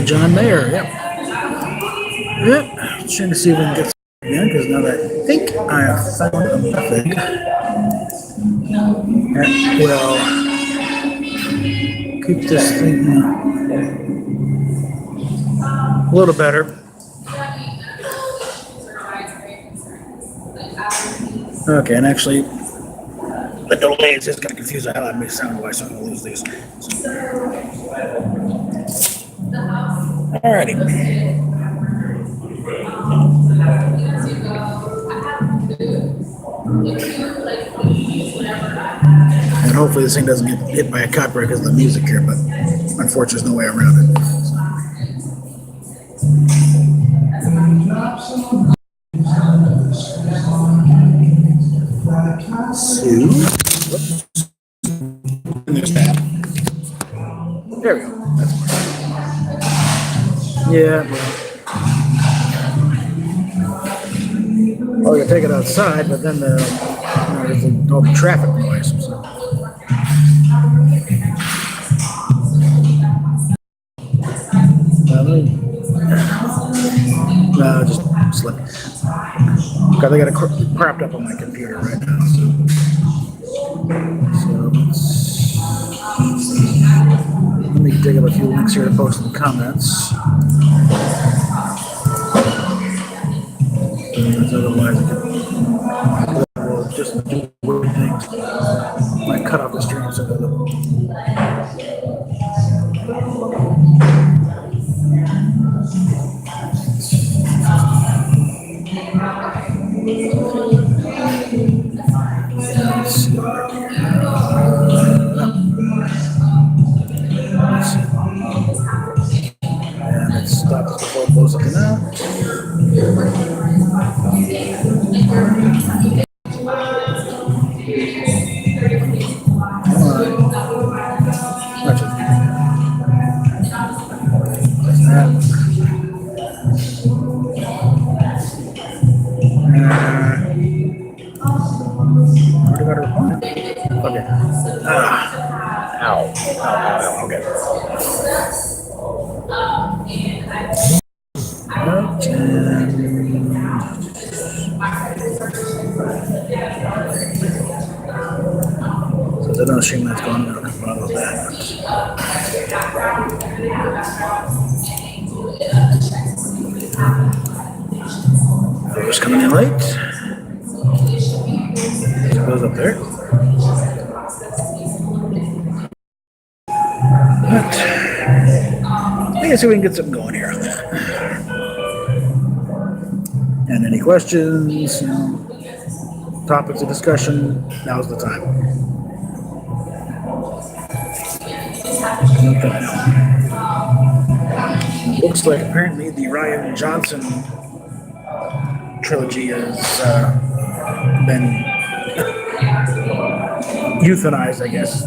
John Mayer, yep. Yep. Trying to see if we can get some again, because now that I think I have found a thing that will keep this thing a little better. Okay, and actually, the delay is just going to confuse the hell out of me sound-wise, so I'm going to lose these. Alrighty. And hopefully this thing doesn't get hit by a copyright because of the music here, but unfortunately there's no way around it. There we go. Yeah. Oh, you take it outside, but then there's all the traffic noise. So. No, just slip. Because I got it cropped up on my computer right now. So let me dig up a few links here to post in the comments. Otherwise, I will just do weird things. Might cut off the stream so that and it stops before it blows up the now. Okay. So they don't assume that's going to follow that. Just coming in late. It goes up there. But I guess we can get something going here. And any questions, topics of discussion, now's the time. Okay. Looks like apparently the Rian Johnson trilogy has been euthanized, I guess.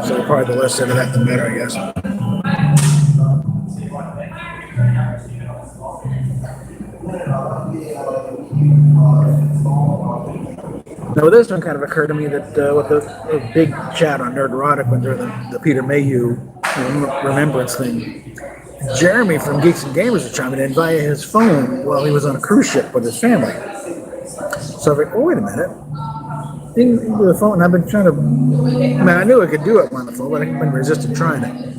So probably the less said of that, the better, I guess. Now, this one kind of occurred to me that with the big chat on Nerdrotic when they're the Peter Mayhew remembrance thing, Jeremy from Geeks and Gamers was chiming in via his phone while he was on a cruise ship with his family. So I was like, oh, wait a minute. Into the phone, I've been trying to. I mean, I knew I could do it on the phone, but I've been resistant trying it.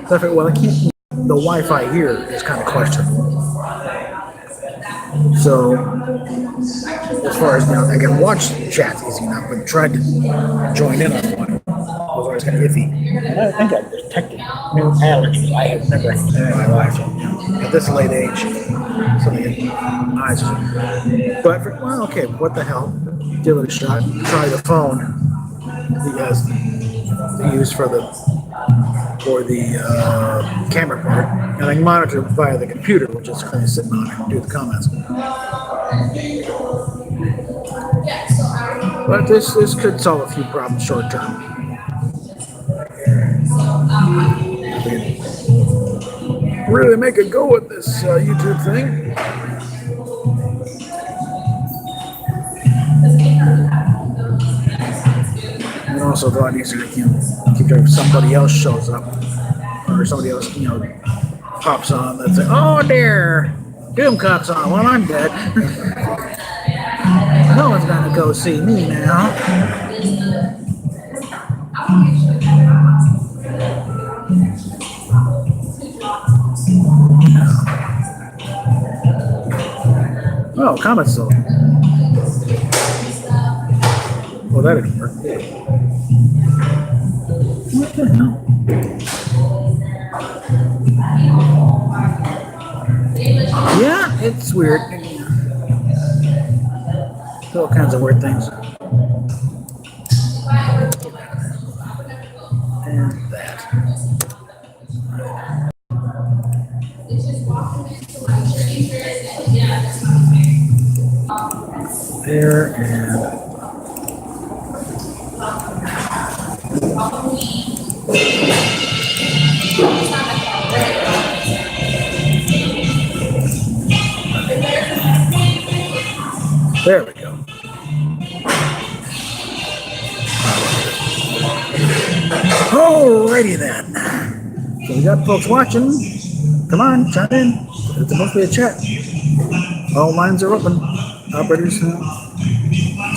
So I thought, well, the Wi-Fi here is kind of questionable. So, as far as I can watch chats easy enough, but tried to join in on one. I was always kind of iffy. And I think I've detected new allergies I have never had in my life. At this late age, something in eyes. But well, okay, what the hell? Give it a shot. Try the phone he has used for the camera part, and I can monitor via the computer, which is currently sitting on it, and do the comments. But this could solve a few problems short term. Really make a go at this YouTube thing. And also thought it easier to keep track if somebody else shows up or somebody else pops on that's like, oh dear, Doomcock's on. Well, I'm dead. No one's gonna go see me now. Oh, comments still. Well, that didn't work. What the hell? Yeah, it's weird. All kinds of weird things. And that. There and there we go. Alrighty then. So we got folks watching. Come on, chime in. It's supposed to be a chat. All lines are open. Operators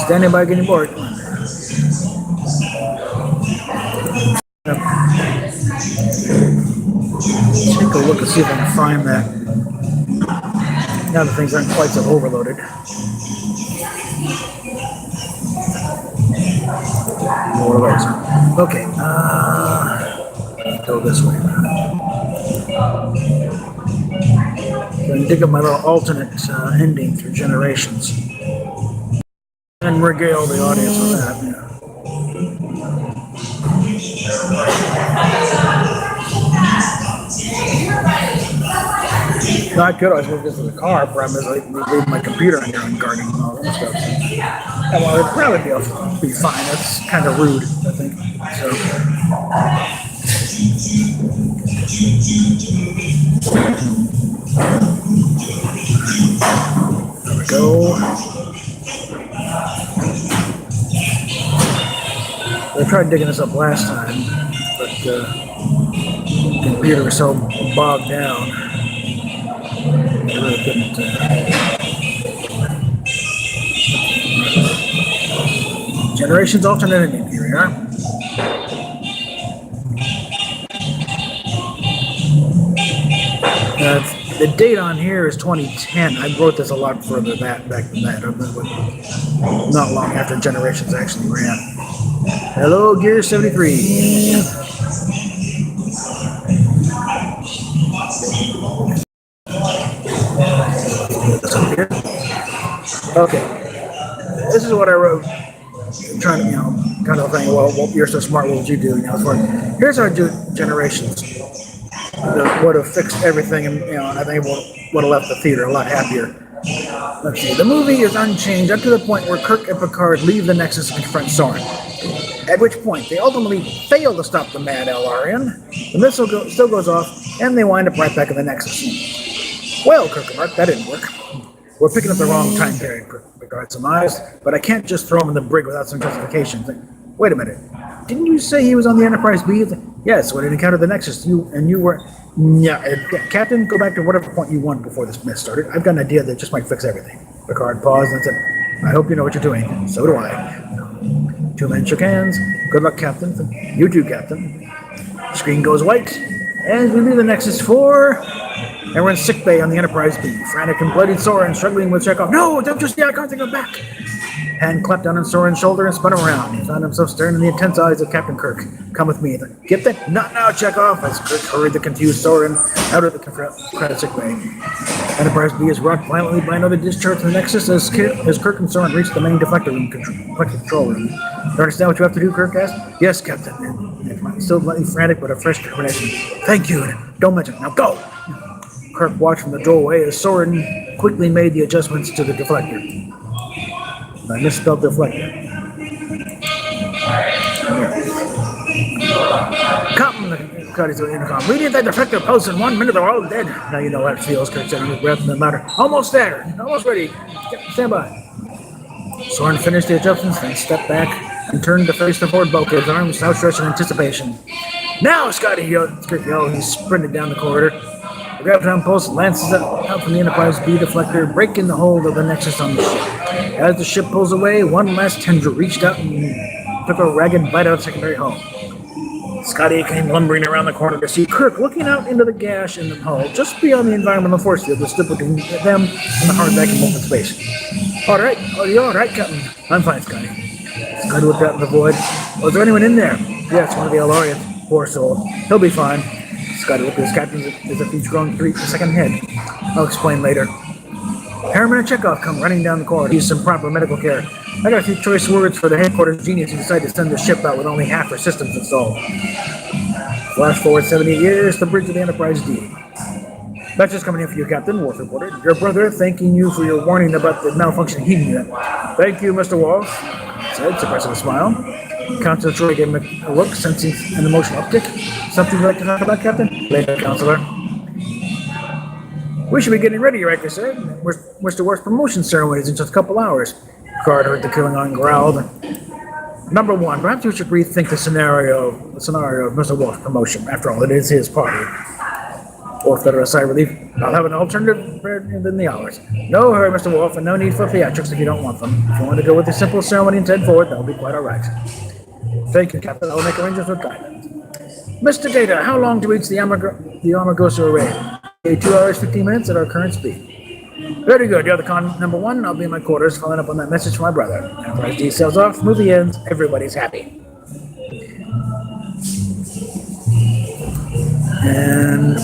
standing by, getting bored. Take a look and see if I can find that. Now the things aren't quite so overloaded. More of those. Okay, go this way. I'm going to dig up my little alternate ending through Generations and regale the audience with that. No, I could always move this to the car. Problem is, I leave my computer in here and guarding and all that stuff. And well, it'd probably be fine. That's kind of rude, I think. So. There we go. I tried digging this up last time, but the computer was so bogged down. I really couldn't. Generations alternate ending. Here we are. The date on here is 2010. I wrote this a lot further back than that. Not long after Generations actually ran. Hello, Gear 73. Okay. This is what I wrote. I'm trying to, kind of think, well, you're so smart, what would you do? Here's how I do Generations. Would have fixed everything, and I think it would have left the theater a lot happier. Let's see. The movie is unchanged up to the point where Kirk and Picard leave the Nexus and confront Soren. At which point they ultimately fail to stop the mad El-Arian. The missile still goes off, and they wind up right back in the Nexus. Well, Kirk and Mark, that didn't work. We're picking up the wrong time period, Picard surmised, but I can't just throw him in the brig without some justification. Wait a minute. Didn't you say he was on the Enterprise B? Yes, when it encountered the Nexus, you were... Yeah, Captain, go back to whatever point you wanted before this mess started. I've got an idea that just might fix everything. Picard paused and said, I hope you know what you're doing. So do I. Two men shook hands. Good luck, Captain. You too, Captain. Screen goes white, and we leave the Nexus 4, and we're in sickbay on the Enterprise B. Frantic and bloodied Soren struggling with Chekhov. No, don't just... Yeah, I can't think of back. Hand clapped down on Soren's shoulder and spun him around. He found himself staring in the intense eyes of Captain Kirk. Come with me. Get that? Not now, Chekhov! As Kirk hurried the confused Soren out of the crowded sick bay. Enterprise B is rocked violently by another discharge from the Nexus as Kirk and Soren reach the main deflector control room. You understand what you have to do, Kirk asked. Yes, Captain. Still slightly frantic, but a fresh determination. Thank you. Don't mention it. Now go! Kirk watched from the doorway as Soren quickly made the adjustments to the deflector. I misspelled deflector. Captain, cut his intercom. We need that deflector post in 1 minute. They're all dead. Now you know how it feels, Kirk said under his breath in the matter. Almost there. Almost ready. Stand by. Soren finished the adjustments, then stepped back and turned to face the forward bulkhead, his arms outstretched in anticipation. Now, Scotty yelled. He sprinted down the corridor. The graviton pulse lances out from the Enterprise B deflector, breaking the hold of the Nexus on the ship. As the ship pulls away, one last tendril reached out and took a ragged bite out of the secondary hull. Scotty came lumbering around the corner to see Kirk looking out into the gash in the hull, just beyond the environmental force field that stood between them and the hard vacuum open space. All right. Are you all right, Captain? I'm fine, Scotty. Scotty looked out in the void. Was there anyone in there? Yes, one of the Elarians. Poor soul. He'll be fine. Scotty looked at his captain as if he's grown 3 seconds ahead. I'll explain later. Harriman and Chekhov come running down the corridor. Need some proper medical care. I got a few choice words for the headquarters genius who decided to send the ship out with only half her systems installed. Flash forward 78 years, the bridge of the Enterprise D. Message coming in for you, Captain, Worf reported. Your brother thanking you for your warning about the malfunctioning heating unit. Thank you, Mr. Worf, said, suppressing a smile. Counselor Troy gave him a look, sensing an emotional uptick. Something you'd like to talk about, Captain? Later, Counselor. We should be getting ready, Riker said. Mr. Worf's promotion ceremony is in just a couple hours. Picard heard the Klingon growled. Number one, perhaps we should rethink the scenario of Mr. Worf's promotion. After all, it is his party. Worf let out a sigh of relief. I'll have an alternative than the hours. No hurry, Mr. Worf, and no need for theatrics if you don't want them. If you want to go with the simple ceremony and head forward, that'll be quite all right. Thank you, Captain. I'll make arrangements with guidance. Mr. Data, how long to reach the Amargosa array? 2 hours, 15 minutes at our current speed. Very good. You're the con number one. I'll be in my quarters following up on that message from my brother. Enterprise D sails off, movie ends, everybody's happy. And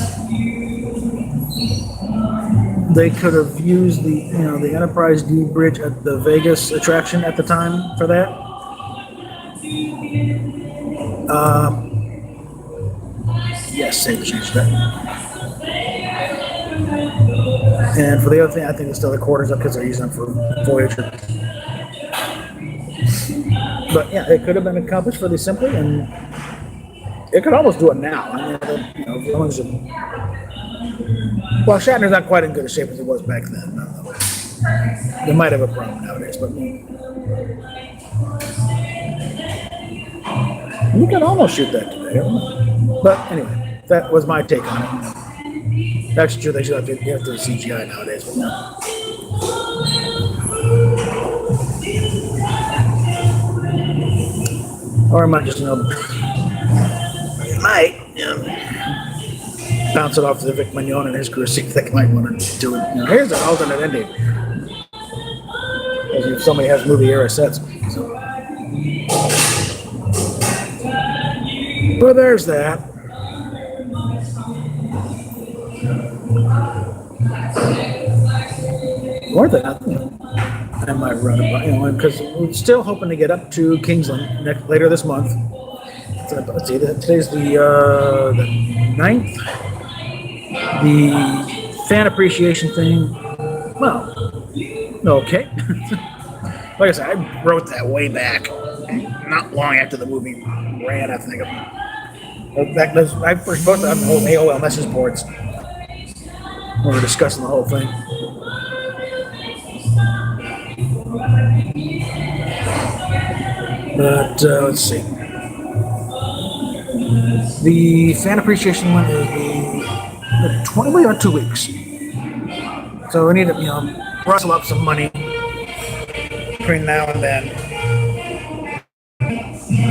they could have used the Enterprise D bridge at the Vegas attraction at the time for that. Yes, they changed that. And for the other thing, I think it's still the quarters up because they're using them for Voyager. But yeah, it could have been accomplished fairly simply, and it could almost do it now. I mean, as long as well, Shatner's not quite in good a shape as he was back then. They might have a problem nowadays, but you can almost shoot that today. But anyway, that was my take on it. That's true, they should have to do CGI nowadays, but no. Or it might just, it might, bounce it off to Vic Mignon and his crew, see if they might want to do it. Here's an alternate ending. As if somebody has movie era sets. So. Well, there's that. More than nothing, I might run it, because we're still hoping to get up to Kingsland later this month. So, let's see, today's the 9th. The fan appreciation thing, well, okay. Like I said, I wrote that way back, not long after the movie ran, I think. I first posted on the whole AOL message boards when we were discussing the whole thing. But let's see. The fan appreciation one is 20 or 2 weeks. So we need to, rustle up some money between now and then.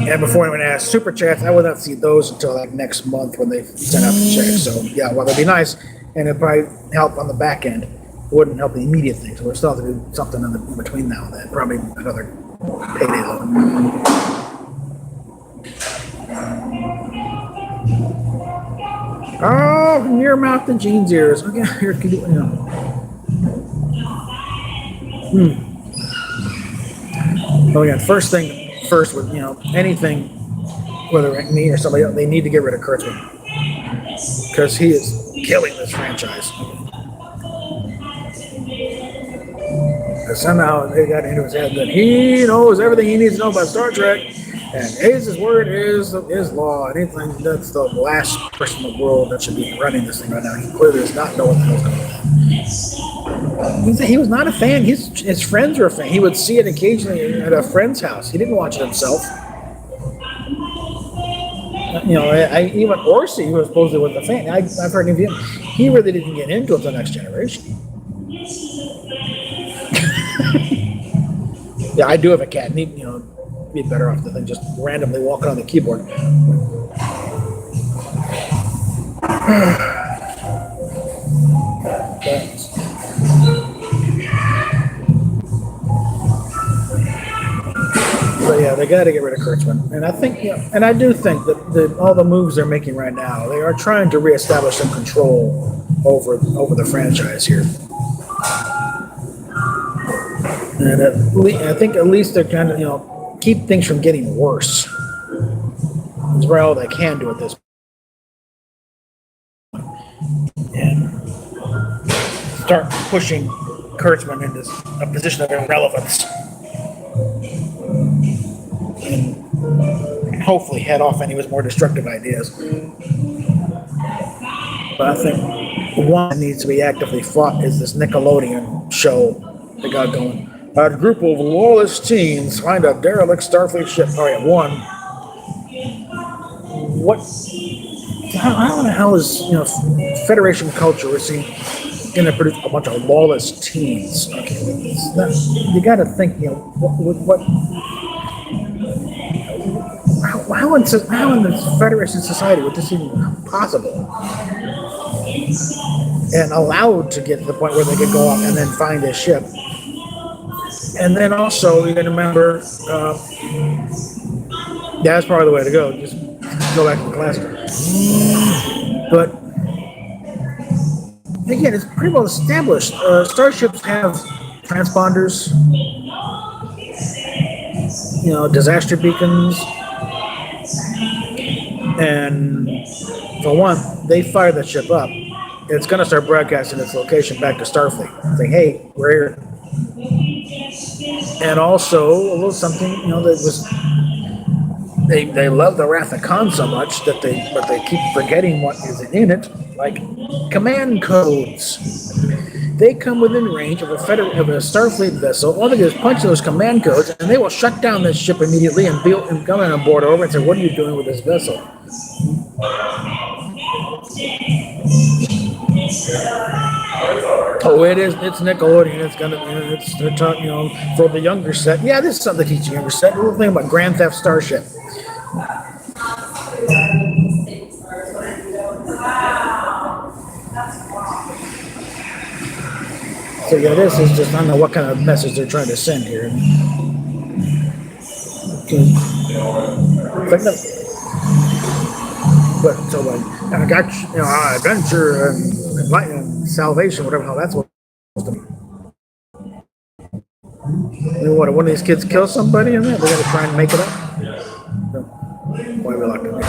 And before anyone asks, super chats, I will not see those until like next month when they send out the checks. So yeah, well, that'd be nice, and it'd probably help on the back end. wouldn't help the immediate things. So we'll still have to do something in between now and then. Probably another payday loan. Oh, near mouth and Gene's ears. Okay, here, can you know. Well, again, first with anything, whether me or somebody else, they need to get rid of Kurtzman because he is killing this franchise. And somehow they got into his head that he knows everything he needs to know about Star Trek, and his word is law. Anything that's the last person in the world that should be running this thing right now. He clearly does not know what the hell's going on. He was not a fan. His friends were a fan. He would see it occasionally at a friend's house. He didn't watch it himself. Even Orsi, who was supposedly was a fan. I've heard of him. He really didn't get into it the Next Generation. Yeah, I do have a cat. And he'd, be better off than just randomly walking on the keyboard. But yeah, they got to get rid of Kurtzman, and I think, and I do think that all the moves they're making right now, they are trying to reestablish some control over the franchise here. And I think at least they're kind of keep things from getting worse. It's about all they can do at this point, and start pushing Kurtzman into a position of irrelevance. And hopefully head off any of his more destructive ideas. But I think one that needs to be actively fought is this Nickelodeon show they got going. A group of lawless teens find a derelict Starfleet ship. All right, one. What? How the hell is Federation culture? We're seeing going to produce a bunch of lawless teens. Okay, you got to think. What? How in the Federation society would this even be possible? And allowed to get to the point where they could go off and then find a ship. And then also, you got to remember, that's probably the way to go. Just go back to the classic. But again, it's pretty well established. Starships have transponders, disaster beacons. And for one, they fire that ship up. It's going to start broadcasting its location back to Starfleet. Saying, hey, we're here. And also a little something, that was they love the Wrath of Khan so much that they keep forgetting what is in it, like command codes. They come within range of a Starfleet vessel. All they do is punch those command codes, and they will shut down this ship immediately and come in on board over and say, "What are you doing with this vessel?" Oh, it's Nickelodeon. They're talking, for the younger set. Yeah, this is something to teach the younger set. We're thinking about Grand Theft Starship. So yeah, this is just, I don't know what kind of message they're trying to send here. Okay. But so I got adventure and salvation, whatever the hell that's supposed to be. What, one of these kids kill somebody and they're going to try and make it up? No. Why are we locked in there?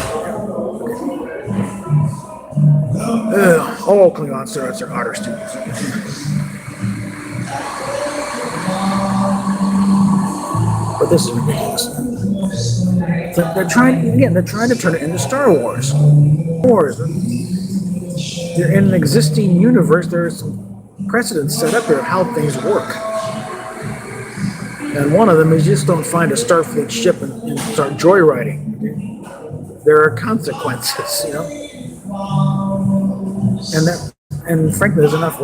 All Klingon students are otter students. But this is ridiculous. So they're trying to turn it into Star Wars. They're in an existing universe. There's some precedents set up here of how things work. And one of them is just don't find a Starfleet ship and start joyriding. There are consequences, And frankly, there's enough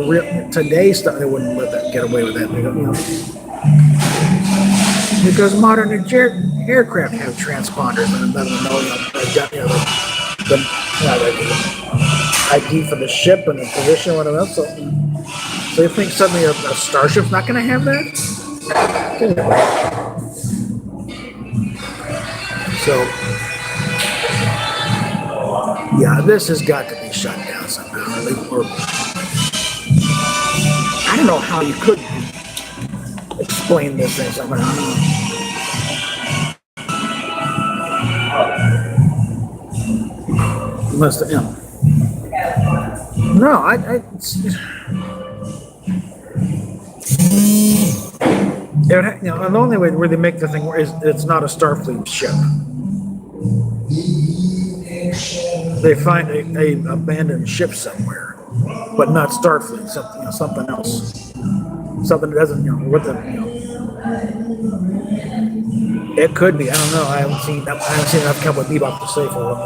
today's stuff they wouldn't let that get away with that. Because modern aircraft have transponders and the ID for the ship and the position, whatever else. So So you think suddenly a starship's not going to have that? So, yeah, this has got to be shut down somehow. Or, I don't know how you could explain this thing somehow. Must have, no, the only way where they make the thing is it's not a Starfleet ship. They find a abandoned ship somewhere, but not Starfleet. Something else, something that doesn't, what the, it could be. I don't know. I haven't seen enough come with Bebop to say for it.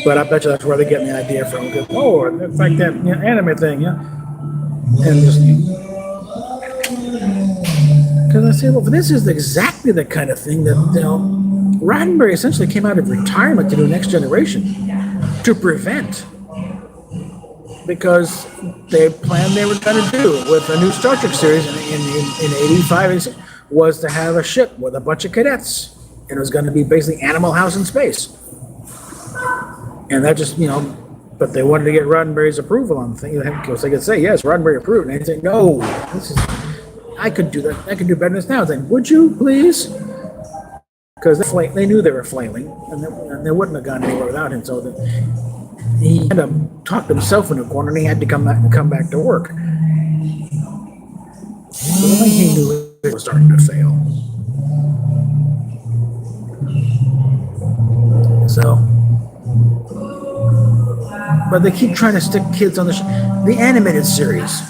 But I bet you that's where they get the idea from. Because, it's like that anime thing, and just. Because I say, well, this is exactly the kind of thing that, Roddenberry essentially came out of retirement to do Next Generation to prevent. Because they planned they were going to do with a new Star Trek series in 85 was to have a ship with a bunch of cadets. And it was going to be basically Animal House in space. And that just, but they wanted to get Roddenberry's approval on the thing. Because they could say, yes, Roddenberry approved. And they'd say, no, I could do that. I could do better than this now. Then, would you please? Because they knew they were flailing, and they wouldn't have gone anywhere without him. So he had to talk himself into a corner, and he had to come back to work. So I think he knew it was starting to fail. So, but they keep trying to stick kids on the animated series.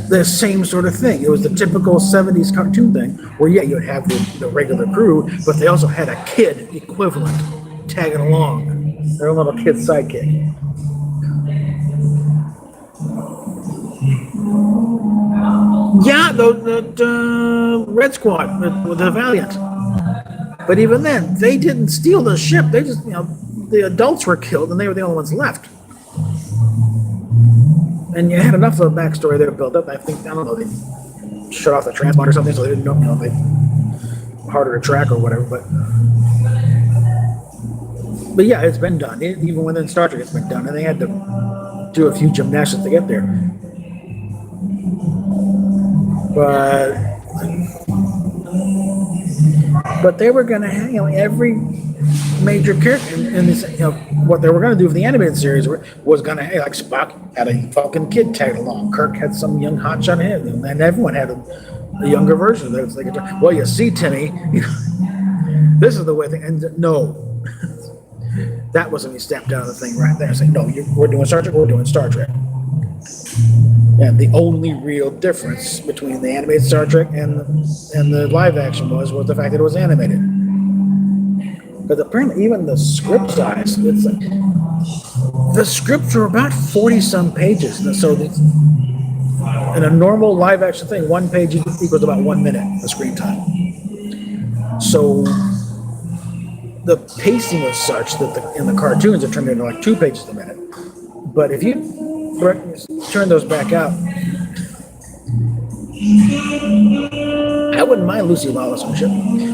The same sort of thing. It was the typical 70s cartoon thing where, you'd have the regular crew, but they also had a kid equivalent tagging along. Their little kid sidekick. Yeah, the Red Squad with the Valiant. But even then, they didn't steal the ship. They just, the adults were killed and they were the only ones left. And you had enough of a backstory there to build up. I don't know, they shut off the transponder or something, so they didn't know, they harder to track or whatever. But yeah, it's been done. Even within Star Trek, it's been done, and they had to do a few gymnastics to get there. But they were going to have, every major character in this, what they were going to do for the animated series was going to have, like Spock had a fucking kid tagged along. Kirk had some young hotshot head, and everyone had a younger version of it. Well, you see, Timmy, this is the way thing. And no, that wasn't me stamped down the thing right there. Saying, no, we're doing Star Trek. We're doing Star Trek. And the only real difference between the animated Star Trek and the live action was the fact that it was animated. But apparently, even the script size, it's like the scripts are about 40-some pages. So in a normal live action thing, one page equals about 1 minute of screen time. So the pacing was such that in the cartoons it turned into like 2 pages a minute. But if you turn those back out, I wouldn't mind Lucy Lawless on the ship.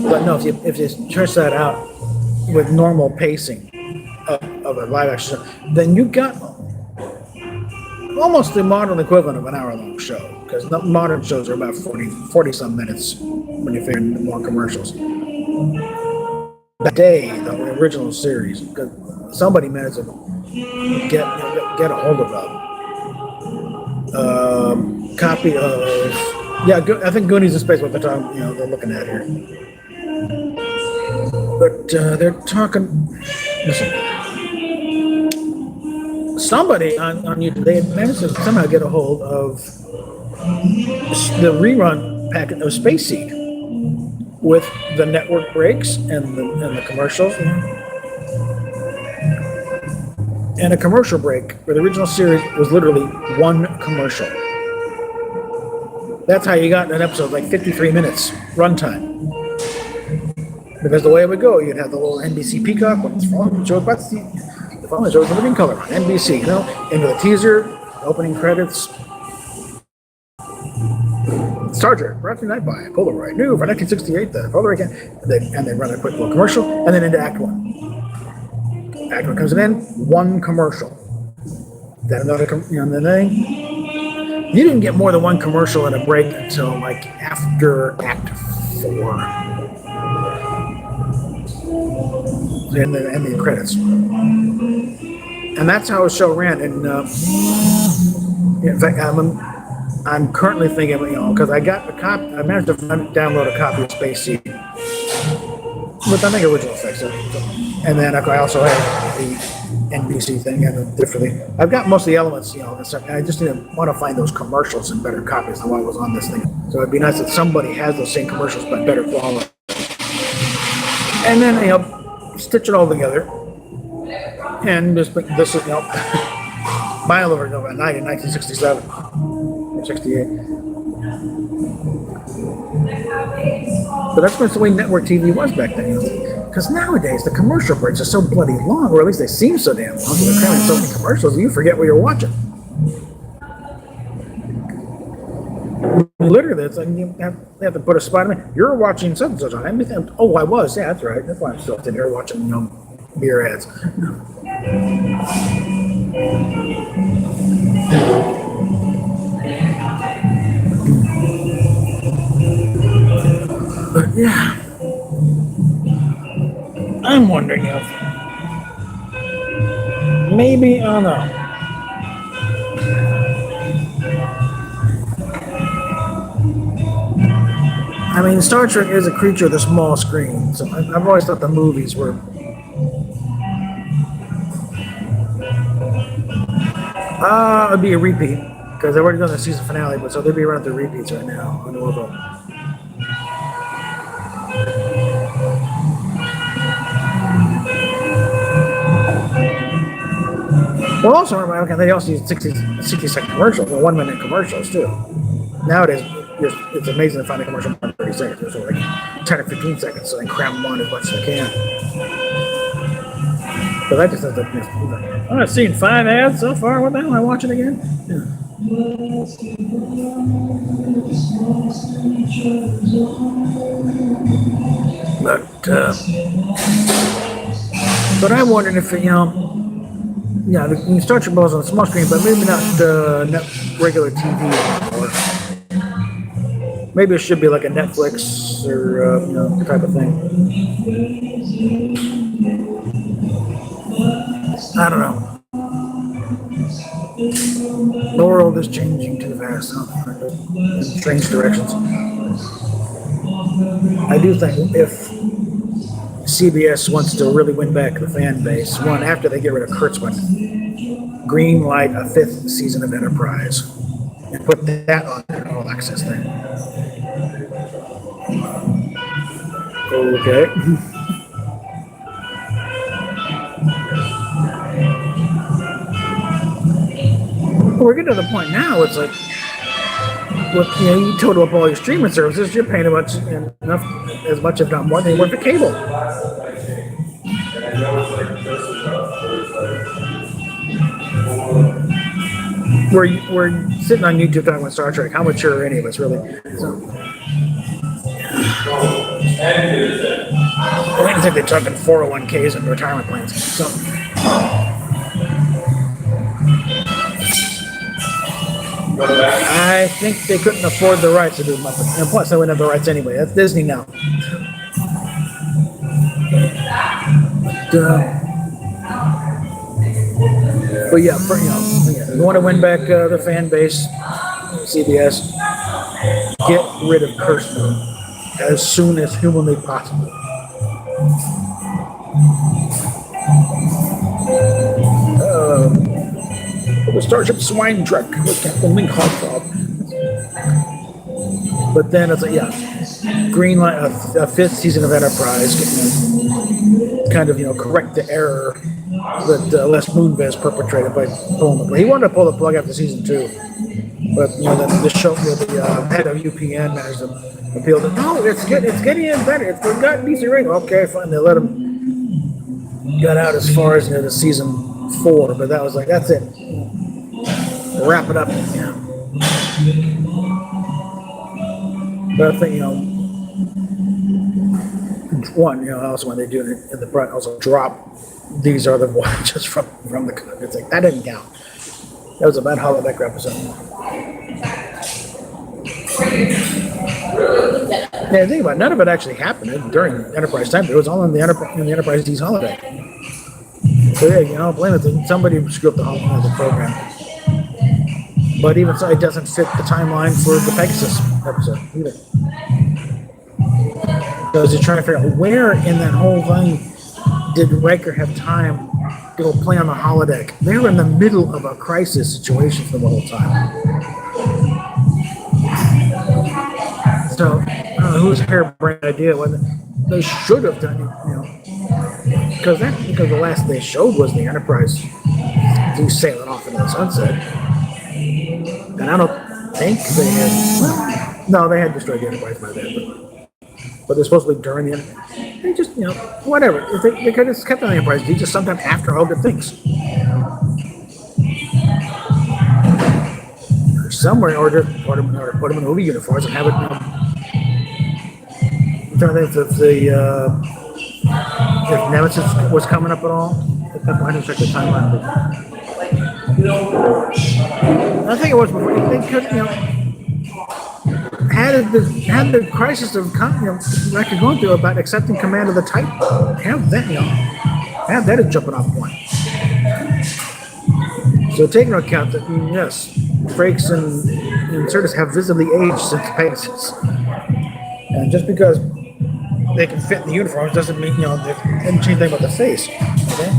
But no, if you stretch that out with normal pacing of a live action show, then you got almost the modern equivalent of an hour-long show. Because modern shows are about 40-some minutes when you figure more commercials. That day, the original series, because somebody managed to get a hold of a copy of, I think Goonies in Space, what they're looking at here. But they're talking, listen, somebody on YouTube, they had managed to somehow get a hold of the rerun packet of Space Seed with the network breaks and the commercials. And a commercial break for the original series was literally one commercial. That's how you got an episode like 53 minutes runtime. Because the way it would go, you'd have the little NBC Peacock, the following show is living color on NBC, into the teaser, Opening credits. Star Trek, brought to you tonight by Polaroid. New for 1968, the Polaroid can. And they run a quick little commercial, and then into Act 1. Act 1 comes in, one commercial. Then another, and then you didn't get more than one commercial and a break until like after Act 4. And the credits. And that's how a show ran. And in fact, I'm currently thinking, because I got a copy, I managed to download a copy of Space Seed with, I think, original effects. And then I also have the NBC thing and differently. I've got most of the elements, and I just want to find those commercials in better copies than what was on this thing. So it'd be nice if somebody has those same commercials but better quality. And then, stitch it all together. And this is, Mile Over Nova Night in 1967 or 68. But that's the way network TV was back then. Because nowadays the commercial breaks are so bloody long, or at least they seem so damn long. So they're cramming so many commercials, you forget what you're watching. Literally, it's like you have to put a Spider-Man. You're watching such and such on everything. Oh, I was. Yeah, that's right. That's why I'm still sitting here watching, beer ads. But yeah, I'm wondering if maybe, I don't know. I mean, Star Trek is a creature of the small screen, so I've always thought the movies were. It'd be a repeat, because they've already done the season finale, but so they'd be running the repeats right now on Orville. Well, also, they also use 60-second commercials, or 1-minute commercials, too. Nowadays, it's amazing to find a commercial in 30 seconds, or like 10 or 15 seconds, so they cram them on as much as they can. But that just doesn't. I've seen 5 ads so far. What the hell am I watching again? Yeah. But I'm wondering if the Star Trek balls on the small screen, but maybe not regular TV anymore. Maybe it should be like a Netflix or type of thing. I don't know. The world is changing too fast in strange directions. I do think if CBS wants to really win back the fan base, one, after they get rid of Kurtzman, green light a 5th season of Enterprise and put that on their All Access thing. Okay. We're getting to the point now. It's like, you total up all your streaming services, you're paying as much, if not more, than you were for cable. We're sitting on YouTube talking about Star Trek. How mature are any of us, really? So, I don't think they're talking 401ks and retirement plans. So. I think they couldn't afford the rights to do much. And plus, they wouldn't have the rights anyway. That's Disney now. But yeah, you want to win back the fan base, CBS, get rid of Kurtzman as soon as humanly possible. The Starship Swine Trek with Captain Link Hogthrob. But then it's like, green light, a 5th season of Enterprise, kind of, correct the error that Les Moonves perpetrated by pulling the plug. He wanted to pull the plug after season 2, but the show, the head of UPN managed to appeal to. No, it's getting in better. It's gotten decent rating. Okay, fine. They let him get out as far as the season 4, but that was like, that's it. wrap it up. But I think one, also when they do it in the front, also drop these are the watches from the cover. It's like that didn't count. That was a bad holodeck episode. Yeah, think about it, none of it actually happened during Enterprise time. It was all in the Enterprise D's holodeck. So yeah, blame it. Somebody screwed up the program. But even so, it doesn't fit the timeline for the Pegasus episode either. Because you're trying to figure out where in that whole thing did Riker have time to go play on the holodeck. They were in the middle of a crisis situation for the whole time. So, whose harebrained idea was it? They should have done it, because the last they showed was the Enterprise sailing off into the sunset. And I don't think they had. No, they had destroyed the Enterprise by then. But they're supposed to be during the Enterprise. They just, whatever. If they could have just kept on the Enterprise D just sometime after all good things. Somewhere, or just put them in movie uniforms and have it. I'm trying to think if Nemesis was coming up at all. I didn't check the timeline. I think it was before. They could, had the crisis of Riker going through about accepting command of the Titan. Have that as jumping off point. So taking into account that yes, Frakes and Sirtis have visibly aged since Pegasus, and just because they can fit in the uniforms doesn't mean they didn't change anything about the face. Okay?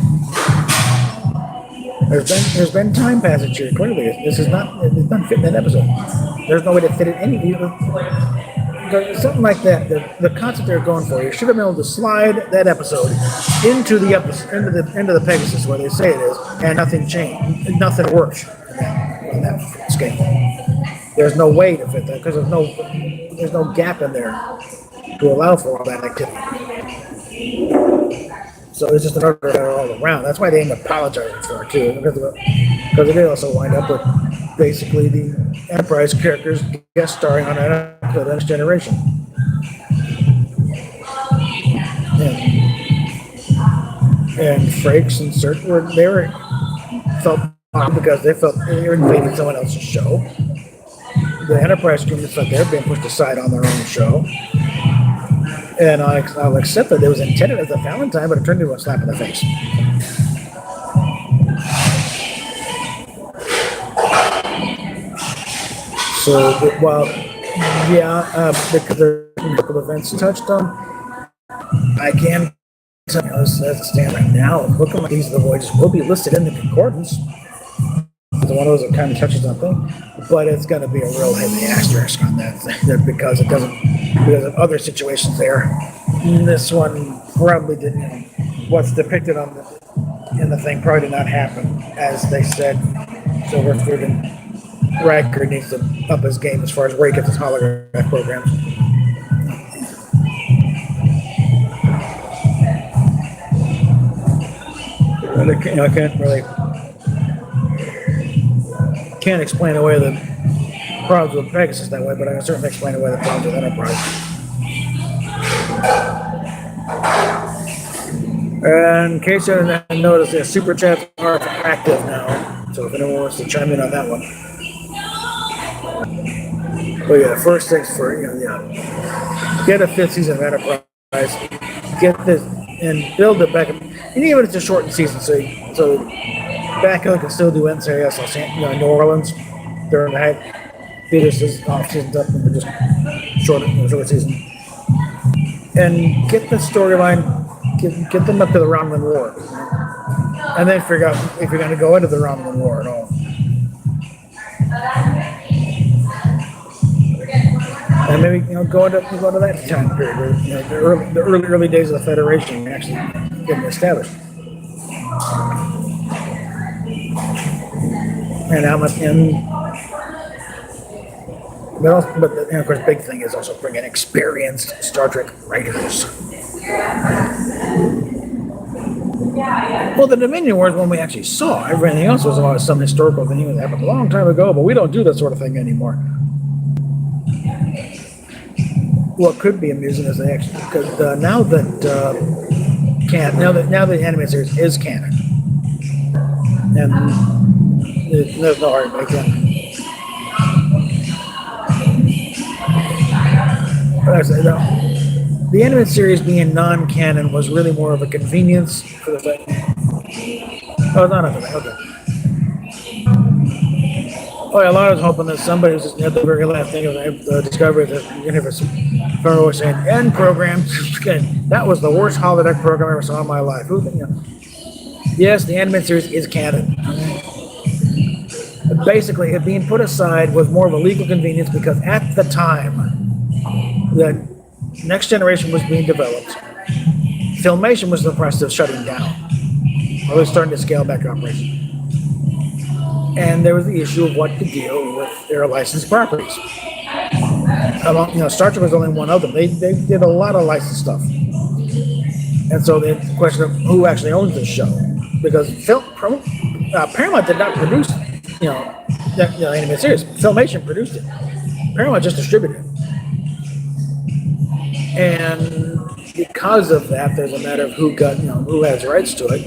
There's been time passage here. Clearly, it's not fitting that episode. There's no way to fit it something like that. The concept they're going for, you should have been able to slide that episode into the Pegasus where they say it is, and nothing changed, nothing worked in that scale. There's no way to fit that because there's no gap in there to allow for all that activity. So it's just another error all around. That's why they ain't apologizing for it too, because they also wind up with basically the Enterprise characters guest starring on an episode of Next Generation. And Frakes and Cert felt because they felt they were invading someone else's show. The Enterprise crew felt they're being pushed aside on their own show. And I'll accept that it was intended as a Valentine, but it turned into a slap in the face. So, because there are a couple of events touched on, I can tell you, as it stands right now, looking like these are the voyages will be listed in the concordance. It's one of those that kind of touches on thing, but it's going to be a real heavy asterisk on that thing because it doesn't, because of other situations there. This one probably didn't. What's depicted in the thing probably did not happen as they said. So Rutherford and Riker needs to up his game as far as where he gets his holograph programs. I can't explain away the problems with Pegasus that way, but I can certainly explain away the problems with Enterprise. And in case you didn't notice, the super chats are active now, so if anyone wants to chime in on that one. But yeah, first things for get a 5th season of Enterprise, get this and build it back. And even if it's a shortened season, so Backup can still do NCIS, New Orleans during the night. Peters' off season's up and just short season. And get the storyline, get them up to the Romulan War. And then figure out if you're going to go into the Romulan War at all. And maybe go into that time period where the early days of the Federation actually getting established. And how much but of course, the big thing is also bringing experienced Star Trek writers. Well, the Dominion War is one we actually saw. Everything else was about some historical thing that happened a long time ago, but we don't do that sort of thing anymore. What could be amusing is they actually, because now that the animated series is canon, and there's no argument again. But I say no. The animated series being non-canon was really more of a convenience for the fact. Oh, not okay. Oh, yeah, I was hoping that somebody was just at the very last thing of the discovery of the universe. Pharaoh was saying, end program. That was the worst holodeck program I ever saw in my life. Yes, the animated series is canon. But basically, it being put aside was more of a legal convenience because at the time that Next Generation was being developed, Filmation was in the process of shutting down. Or was starting to scale back operations. And there was the issue of what to deal with their licensed properties. Star Trek was only one of them. They did a lot of licensed stuff. And so the question of who actually owns this show. Because Paramount did not produce, the animated series. Filmation produced it. Paramount just distributed it. And because of that, there's a matter of who has rights to it.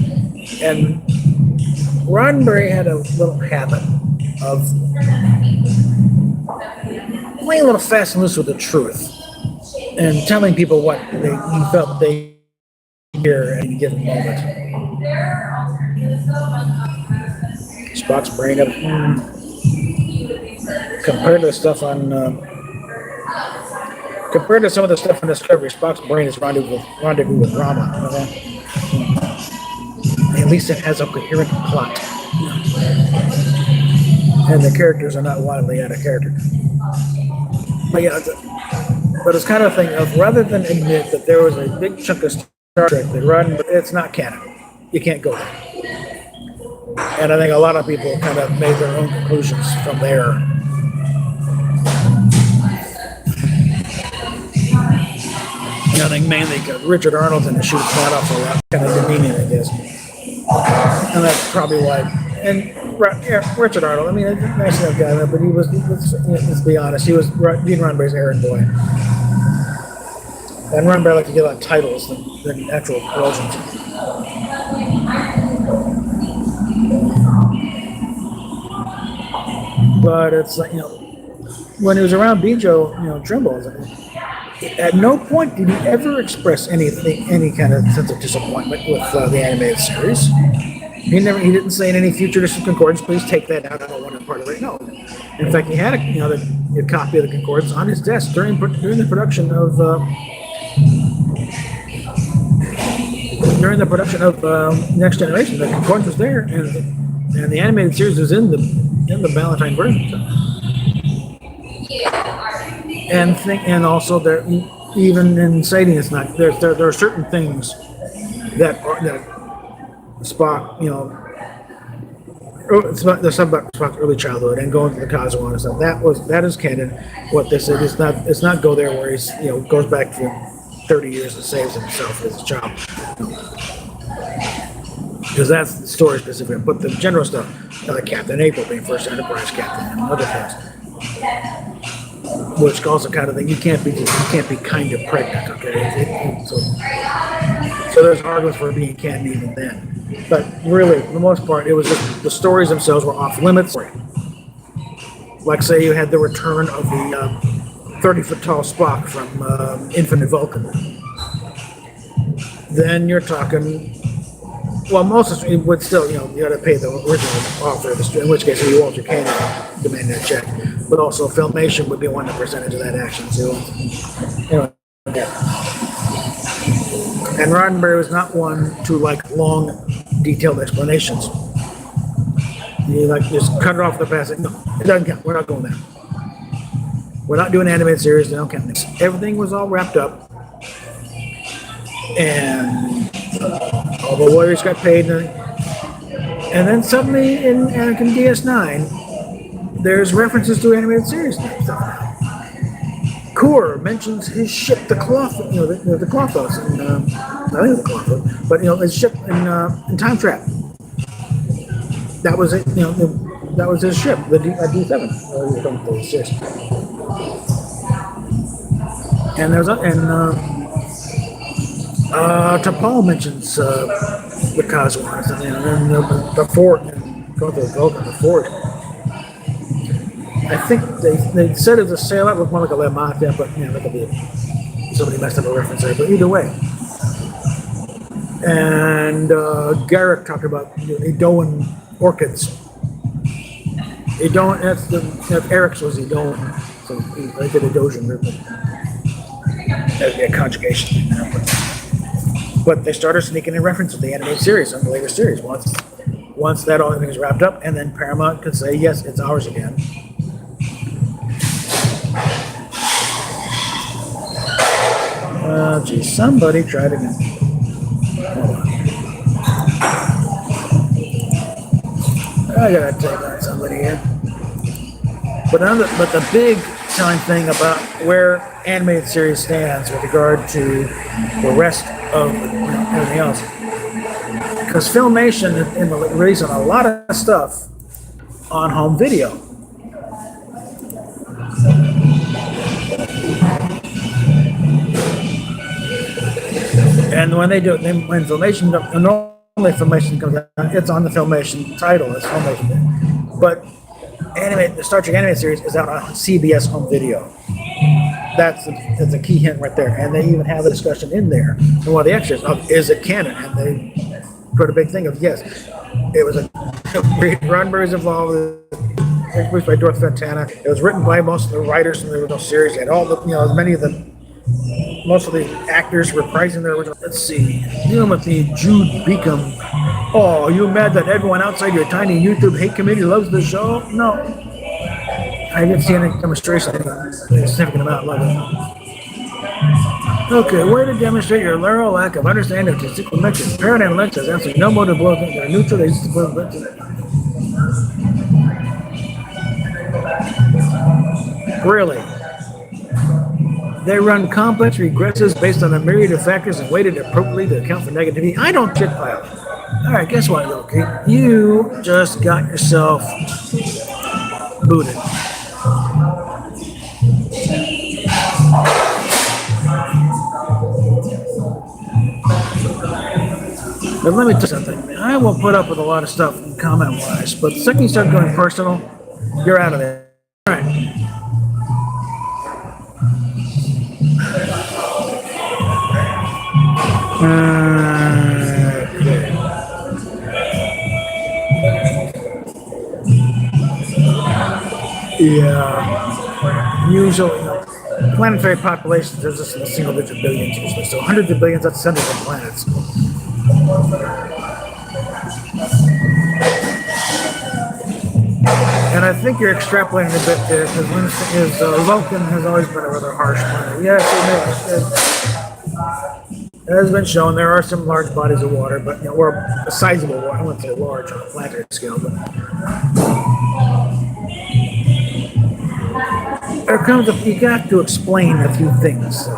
And Roddenberry had a little habit of playing a little fast and loose with the truth and telling people what he felt they hear at any given moment. Spock's brain up compared to stuff on compared to some of the stuff on Discovery, Spock's brain is rendezvous with Rama. At least it has a coherent plot. And the characters are not wildly out of character. But it's kind of a thing of rather than admit that there was a big chunk of Star Trek that Roddenberry, it's not canon. You can't go there. And I think a lot of people kind of made their own conclusions from there. I think mainly because Richard Arnold's in the shoot flat off a lot, kind of demeaning, I guess. And that's probably why. And Richard Arnold, I mean, a nice enough guy, but let's be honest, he was Gene Roddenberry's errand boy. And Roddenberry liked to get a lot of titles than actual origins. But it's like, when he was around Bijo, Trimble, at no point did he ever express any kind of sense of disappointment with the animated series. He didn't say in any future edition of Concordance, please take that out. I don't want to part of it. No. In fact, he had a copy of the Concordance on his desk during the production of Next Generation. The Concordance was there, and the animated series was in the Valentine version. So. And also there, even in citing it's not there are certain things that Spock, there's something about Spock's early childhood and going to the Cosmo and stuff. That is canon. What they said is not. It's not go there where he's goes back to 30 years and saves himself as a child. Because that's the story specific. But the general stuff, like Captain April being first Enterprise captain and other things, which also kind of thing you can't be kind of pregnant. Okay, so there's arguments for being canon even then. But really, for the most part, it was just the stories themselves were off limits. Like, say, you had the return of the 30-foot tall Spock from Infinite Vulcan. Then you're talking, well, most of it would still, you got to pay the original author, in which case you won't, you can't demand that check. But also, Filmation would be one that percentage of that action too. And Roddenberry was not one to like long, detailed explanations. You just cut it off the passage. No, it doesn't count. We're not going there. We're not doing animated series. They don't count this. Everything was all wrapped up, and all the lawyers got paid. And then suddenly in Anakin DS9, there's references to animated series and stuff. Core mentions his ship, the Cloth, the Clothos, and I think the Clothos, but his ship in Time Trap. That was it. That was his ship, the D7, or D6. And T'Pol mentions the Cosmos, and then the fort, and go to the fort. I think they said it's a sailor. It looked more like a Lemata, but that could be somebody messed up a reference there. But either way, and Garrick talked about Edoan orchids. Edoan, that's Eric's was Edoan, so I did Edojan, that'd be a conjugation. But they started sneaking in references to the animated series on the later series. Once that all thing is wrapped up, and then Paramount could say, yes, it's ours again. Geez, somebody tried again. Hold on. I gotta take on somebody here. But the big telling thing about where animated series stands with regard to the rest of everything else, because Filmation is releasing a lot of stuff on home video. And when they do it, when Filmation, normally Filmation comes out, it's on the Filmation title, it's Filmation. But the Star Trek animated series is out on CBS Home Video. That's a key hint right there. And they even have a discussion in there. And one of the extras of, is it canon? And they put a big thing of, yes, it was Roddenberry's involved. It was by Dorothy Fontana. It was written by most of the writers from the original series. It had all the, most of the actors reprising their original. Let's see. Dealing with the Jude Beacom. Oh, are you mad that everyone outside your tiny YouTube hate community loves the show? No. I didn't see any demonstration of a significant amount of it. Okay, way to demonstrate your thorough lack of understanding of statistical metrics. Paradigm Lex has absolutely no motive below things that are neutral. They just really? They run complex regressives based on a myriad of factors and weighted appropriately to account for negativity. I don't shit pile. All right, guess what, okay? You just got yourself booted. But let me tell you something. I will put up with a lot of stuff comment-wise, but the second you start going personal, you're out of there. All right. Yeah. Usually, planetary populations, there's just a single digit billions usually. So hundreds of billions, that's hundreds of planets. And I think you're extrapolating a bit there, because Vulcan has always been a rather harsh planet. Yes, it has been shown there are some large bodies of water, but or a sizable water. I wouldn't say large on a planetary scale, but there comes you got to explain a few things.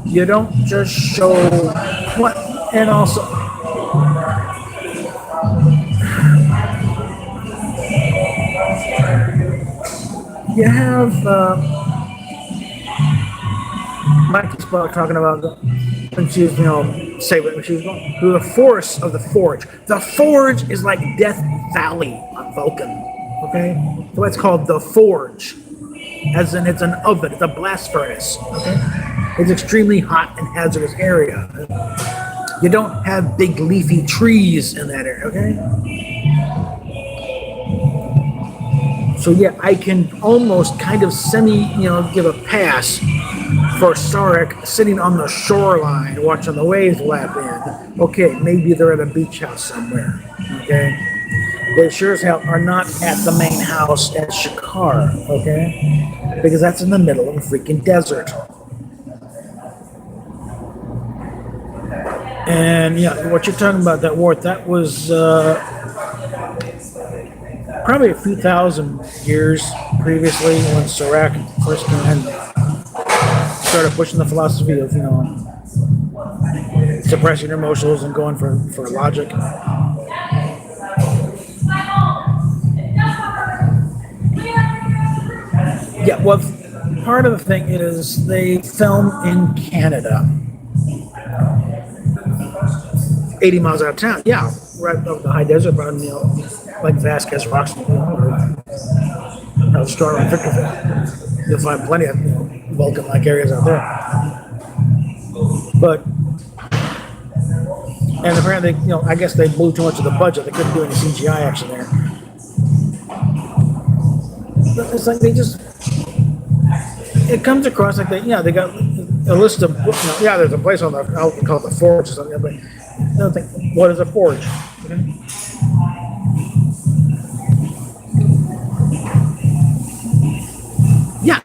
You don't just show what, and also you have Mike Spock talking about when she's, say when she was going through the force of the Forge. The Forge is like Death Valley on Vulcan. Okay, so it's called the Forge, as in it's an oven, it's a blast furnace. Okay, it's extremely hot and hazardous area. You don't have big leafy trees in that area. Okay. So yeah, I can almost kind of give a pass for Sarek sitting on the shoreline watching the waves lap in. Okay, maybe they're at a beach house somewhere. Okay, they sure as hell are not at the main house at Shakar. Okay, because that's in the middle of a freaking desert. And yeah, what you're talking about, that war, that was probably a few thousand years previously, when Sirach first came in, started pushing the philosophy of suppressing your emotions and going for logic. Yeah, well, part of the thing is they film in Canada, 80 miles out of town. Yeah, right up the high desert, around, like Vasquez Rocks, Star and Victorville. You'll find plenty of Vulcan-like areas out there. But and apparently, I guess they blew too much of the budget. They couldn't do any CGI action there. But it's like it comes across like they got a list of, there's a place on the, I'll call it the Forge or something, but I don't think, what is a forge? Okay. Yeah,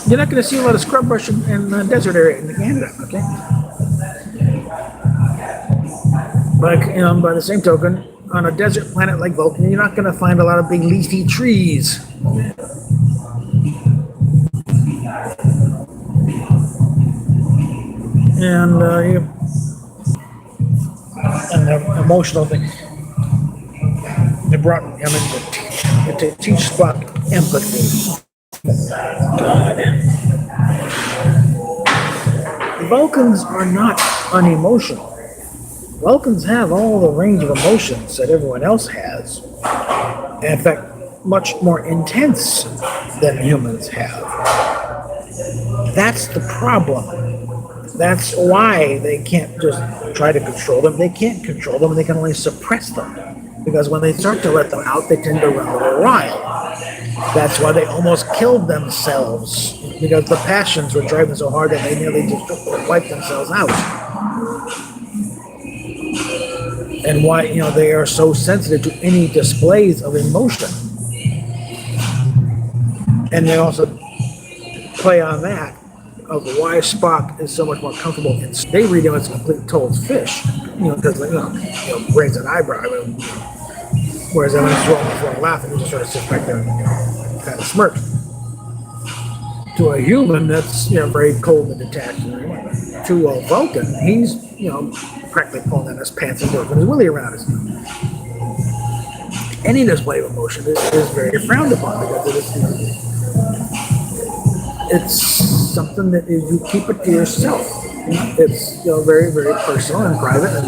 you're not going to see a lot of scrub brush in the desert area in Canada, okay? But by the same token, on a desert planet like Vulcan, you're not going to find a lot of big leafy trees. And the emotional thing. They brought him in to teach Spock empathy. God. Vulcans are not unemotional. Vulcans have all the range of emotions that everyone else has. And in fact, much more intense than humans have. That's the problem. That's why they can't just try to control them. They can't control them, they can only suppress them. Because when they start to let them out, they tend to run a little wild. That's why they almost killed themselves, because the passions were driving so hard that they nearly just wiped themselves out. And why they are so sensitive to any displays of emotion. And they also play on that of why Spock is so much more comfortable in. They read him as a complete total fish, because raise an eyebrow. Whereas when he's rolling laughing, he just sort of sits back there and kind of smirk. To a human, that's very cold and detached. To a Vulcan, he's practically pulling in his pants and working his willy around his. Any display of emotion is very frowned upon because it's something that you keep it to yourself. It's very, very personal and private, and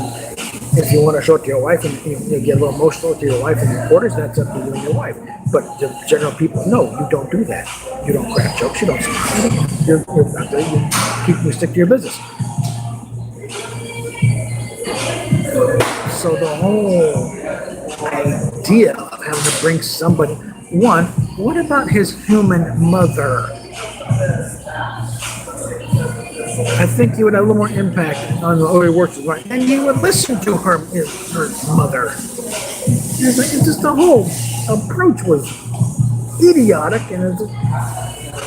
if you want to show it to your wife and you get a little emotional to your wife in your quarters, that's up to you and your wife. But the general people, no, you don't do that. You don't crack jokes. You don't smile. You're out there. You stick to your business. So the whole idea of having to bring somebody, what about his human mother? I think you would have a little more impact on the way he works with, and you would listen to her mother. It's just the whole approach was idiotic, and it's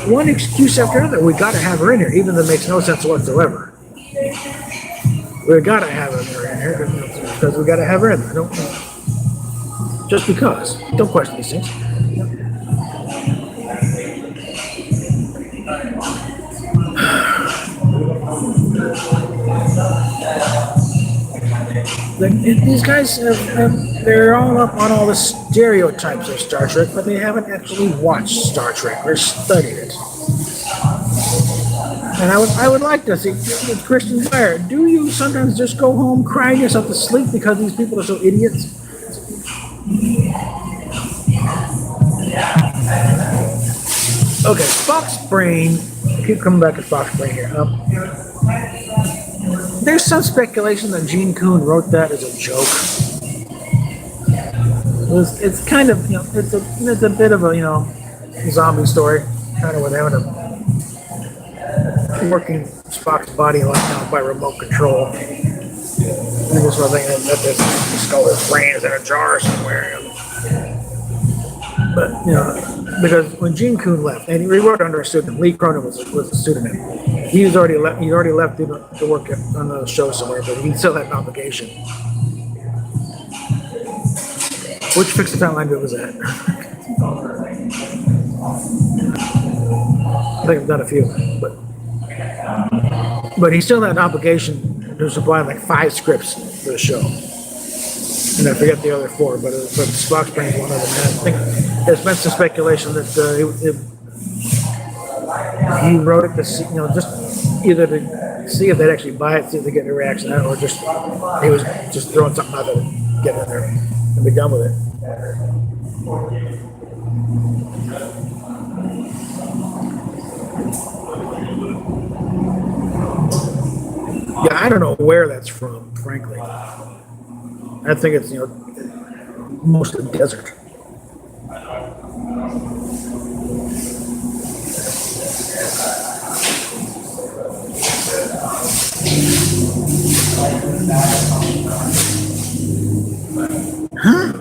one excuse after another. We got to have her in here, even though it makes no sense whatsoever. We got to have her in here because we got to have her in there. Just because. Don't question these things. These guys, they're all up on all the stereotypes of Star Trek, but they haven't actually watched Star Trek or studied it. And I would like to see, Christian Fire, do you sometimes just go home crying yourself to sleep because these people are so idiots? Okay, Spock's brain, I keep coming back to Spock's brain here. There's some speculation that Gene Coon wrote that as a joke. It's kind of, it's a bit of a, zombie story, kind of with having a working Spock's body like by remote control. And this one thing that this skull's brain is in a jar somewhere. But because when Gene Coon left, and he wrote under a pseudonym, Lee Cronin was a pseudonym. He was already left. He already left to work on the show somewhere, but he still had an obligation. Which Fix the Timeline bit was that? I think I've done a few, but he still had an obligation to supply like 5 scripts for the show, and I forget the other 4, but Spock Springs one of them. And I think there's been some speculation that he wrote it to see, just either to see if they'd actually buy it, see if they get a reaction out, or just he was just throwing something out there to get in there and be done with it. Yeah, I don't know where that's from, frankly. I think it's, mostly desert. Huh?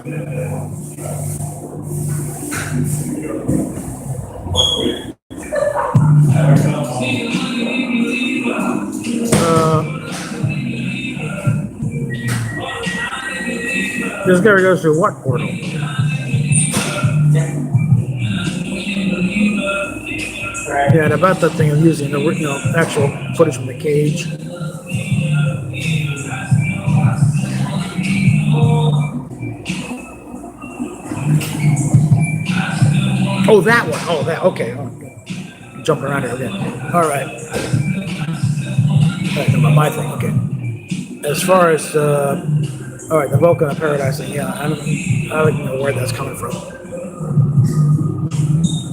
This guy goes through what portal? Yeah, and about that thing of using the actual footage from the cage. Oh, that one. Oh, that. Okay. Oh, jumping around here again. All right. My thing. Okay. As far as all right, the Vulcan of Paradise thing. Yeah, I don't know where that's coming from.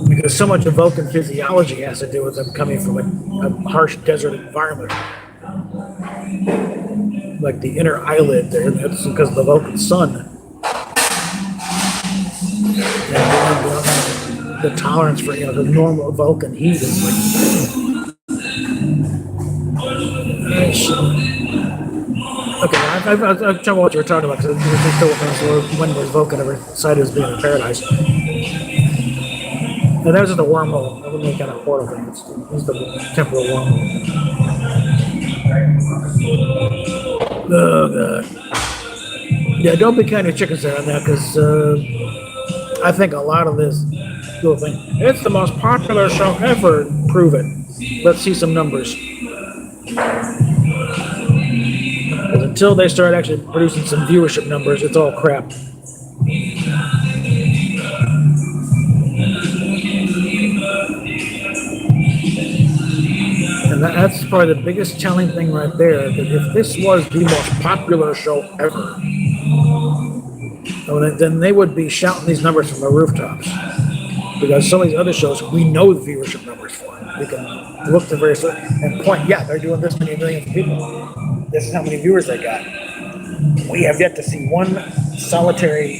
Because so much of Vulcan physiology has to do with them coming from a harsh desert environment. Like the inner eyelid there, that's because of the Vulcan sun. And the tolerance for the normal Vulcan heat is like. Okay, I've tried what you were talking about because when was Vulcan ever cited as being in paradise? And that was just a wormhole. That wouldn't make kind of portal thing. It's the temporal wormhole. Oh, God. Yeah, don't be kind of chickens there on that because I think a lot of this little thing, it's the most popular show ever. Prove it. Let's see some numbers. Because until they start actually producing some viewership numbers, it's all crap. And that's probably the biggest telling thing right there. That if this was the most popular show ever, then they would be shouting these numbers from the rooftops. Because some of these other shows, we know the viewership numbers for them. We can look to various and point, yeah, they're doing this many millions of people. This is how many viewers they got. We have yet to see one solitary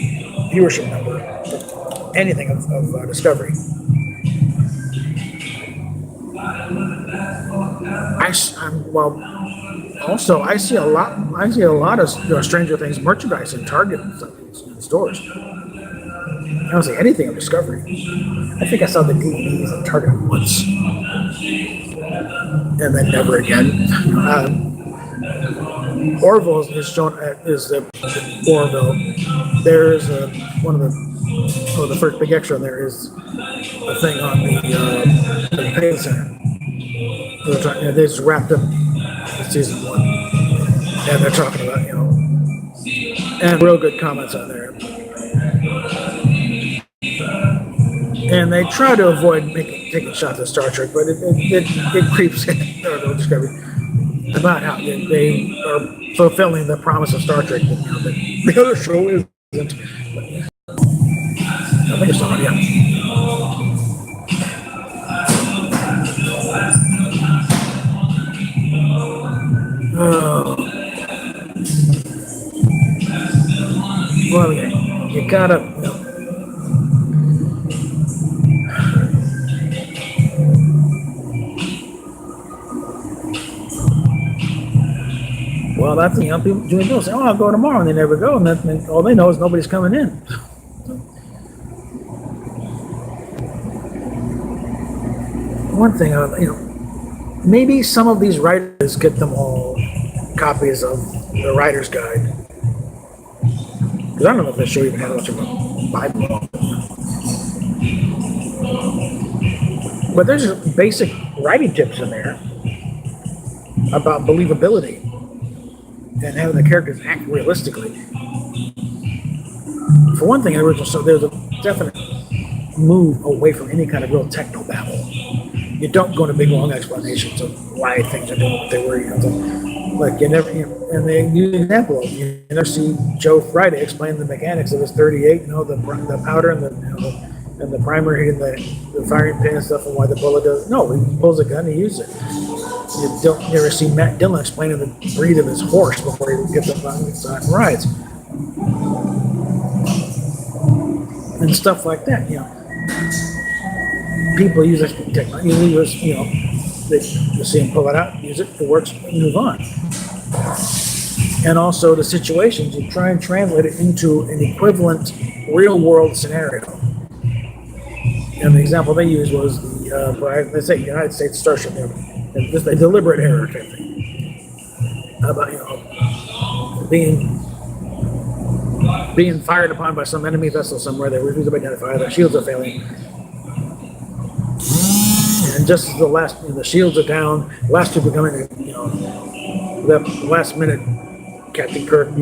viewership number for anything of Discovery. Also, I see a lot of Stranger Things merchandise in Target and stores. I don't see anything on Discovery. I think I saw the DVDs at Target once, and then never again. Orville is shown is the Orville. There's one of the first big extra. There is a thing on the Pay Center. They just wrapped up season 1, and they're talking about and real good comments on there. And they try to avoid taking shots at Star Trek, but it creeps in Discovery about how they are fulfilling the promise of Star Trek. The other show isn't. I think it's on, yeah. Oh. Well, you gotta. Well, that's people doing those. Say, "Oh, I'll go tomorrow," and they never go, and all they know is nobody's coming in. One thing, maybe some of these writers get them all copies of the Writer's Guide, Because I don't know if that show even had much of a Bible. But there's just basic writing tips in there about believability and having the characters act realistically. For one thing, there's a definite move away from any kind of real techno babble. You don't go into big long explanations of why things are doing what they were. Like and they use an example. You never see Joe Friday explain the mechanics of his 38. The powder and the primary and the firing pin and stuff, and why the bullet does. No, he pulls a gun, he uses it. You don't never see Matt Dillon explaining the breed of his horse before he gets up on the side and rides, and stuff like that. People use this technology. They see him pull it out, use it works, move on. And also the situations, you try and translate it into an equivalent real-world scenario. And the example they used was they say United States Starship. Just a deliberate error type thing about being fired upon by some enemy vessel somewhere. They refuse to identify. Their shields are failing, and just as the shields are down, the last two becoming, the last minute, Captain Kirk,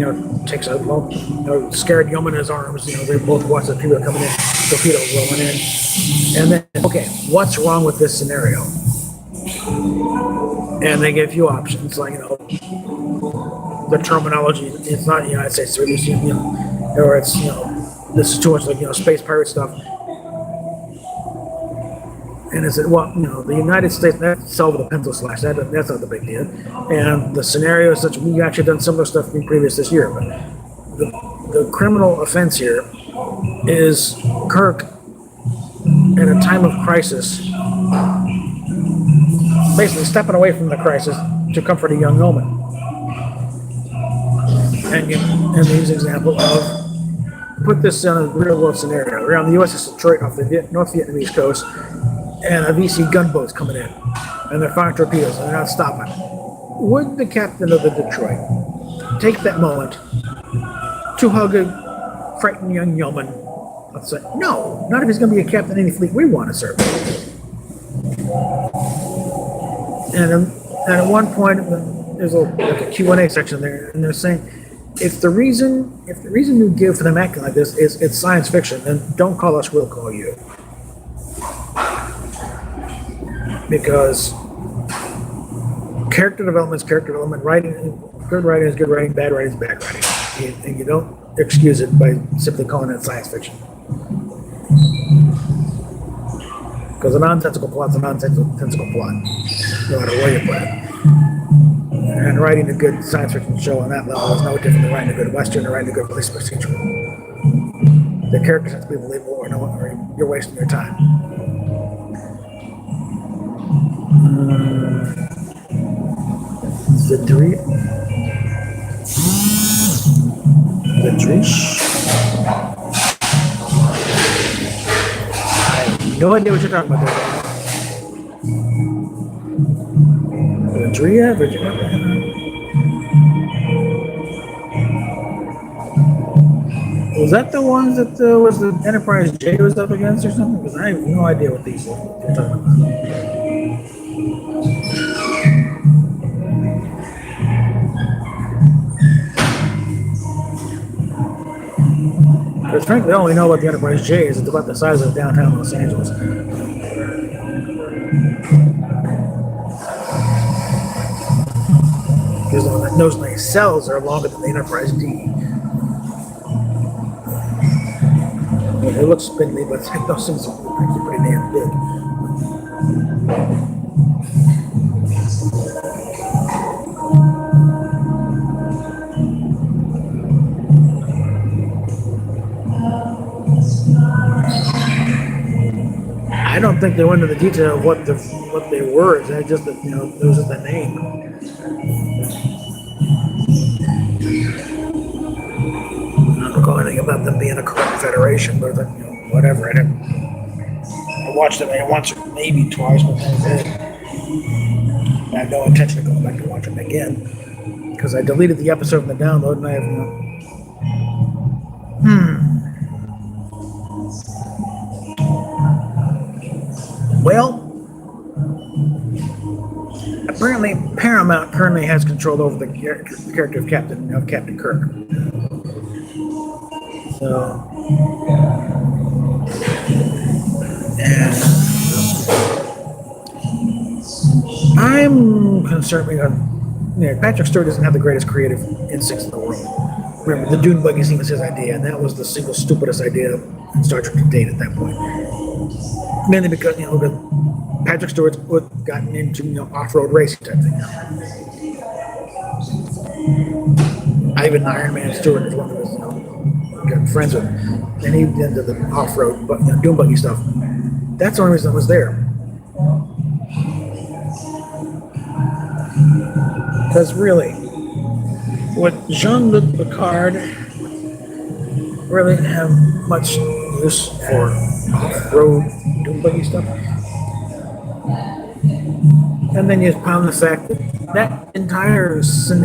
takes a scared yeoman in his arms. They both watch the people coming in, torpedoes rolling in, and then okay, what's wrong with this scenario? And they give you options like the terminology. It's not United States service, or it's this is too much like space pirate stuff. And it's the United States, that's solved with a pencil slash. That's not the big deal. And the scenario is such. We've actually done similar stuff in previous this year, but the criminal offense here is Kirk in a time of crisis, basically stepping away from the crisis to comfort a young woman. And use an example of, put this in a real world scenario. Around the USS Detroit off the North Vietnamese coast, and a VC gunboat's coming in, and they're firing torpedoes, and they're not stopping. Would the captain of the Detroit take that moment to hug a frightened young yeoman? Let's say, no, not if he's going to be a captain of any fleet we want to serve. And at one point, there's a Q&A section there, and they're saying, if the reason you give for them acting like this is it's science fiction, then don't call us, we'll call you. Because character development is character development. Good writing is good writing, bad writing is bad writing. And you don't excuse it by simply calling it science fiction. Because a nonsensical plot's a nonsensical plot, no matter where you put it. And writing a good science fiction show on that level is no different than writing a good Western or writing a good police procedural. The characters have to be believable, or you're wasting your time. Vidrish? I have no idea what you're talking about there. Virginia? Was that the ones that was the Enterprise J was up against or something? Because I have no idea what these are you're talking about. Because frankly, all we know about the Enterprise J is it's about the size of downtown Los Angeles. Because those nice cells are longer than the Enterprise D. It looks spindly, but those things are pretty damn big. I don't think they went into the detail of what they were. It's just that it was just the name. I don't recall anything about them being a corrupt federation, but whatever. I watched them once or maybe twice, but that's it. I have no intention of going back to watch them again because I deleted the episode from the download, and I have Apparently, Paramount currently has control over the character of Captain Kirk. So, and I'm concerned because Patrick Stewart doesn't have the greatest creative instincts in the world. Remember, the Dune buggy scene was his idea, and that was the single stupidest idea in Star Trek to date at that point. Mainly because Patrick Stewart's gotten into off-road racing type thing. Ivan Iron Man Stewart is one of his got friends with him, and he into the off-road Dune buggy stuff. That's the only reason it was there. Because really, would Jean-Luc Picard really have much use for off-road Dune buggy stuff? And then you pound the fact that that entire scene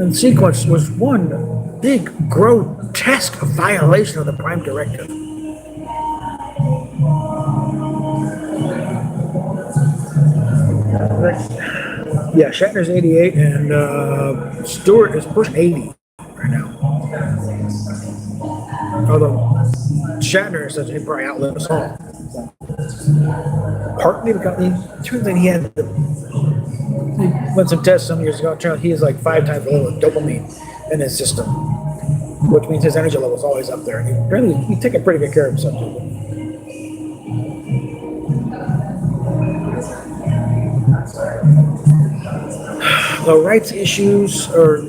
and sequence was one big grotesque violation of the Prime Directive. Yeah, Shatner's 88 and Stewart is pushing 80 right now. Although Shatner says he probably outlived us all. Partly because he had he went some tests some years ago. He has like 5 times the level of dopamine in his system, which means his energy level is always up there. And he's taking pretty good care of himself. The rights issues are,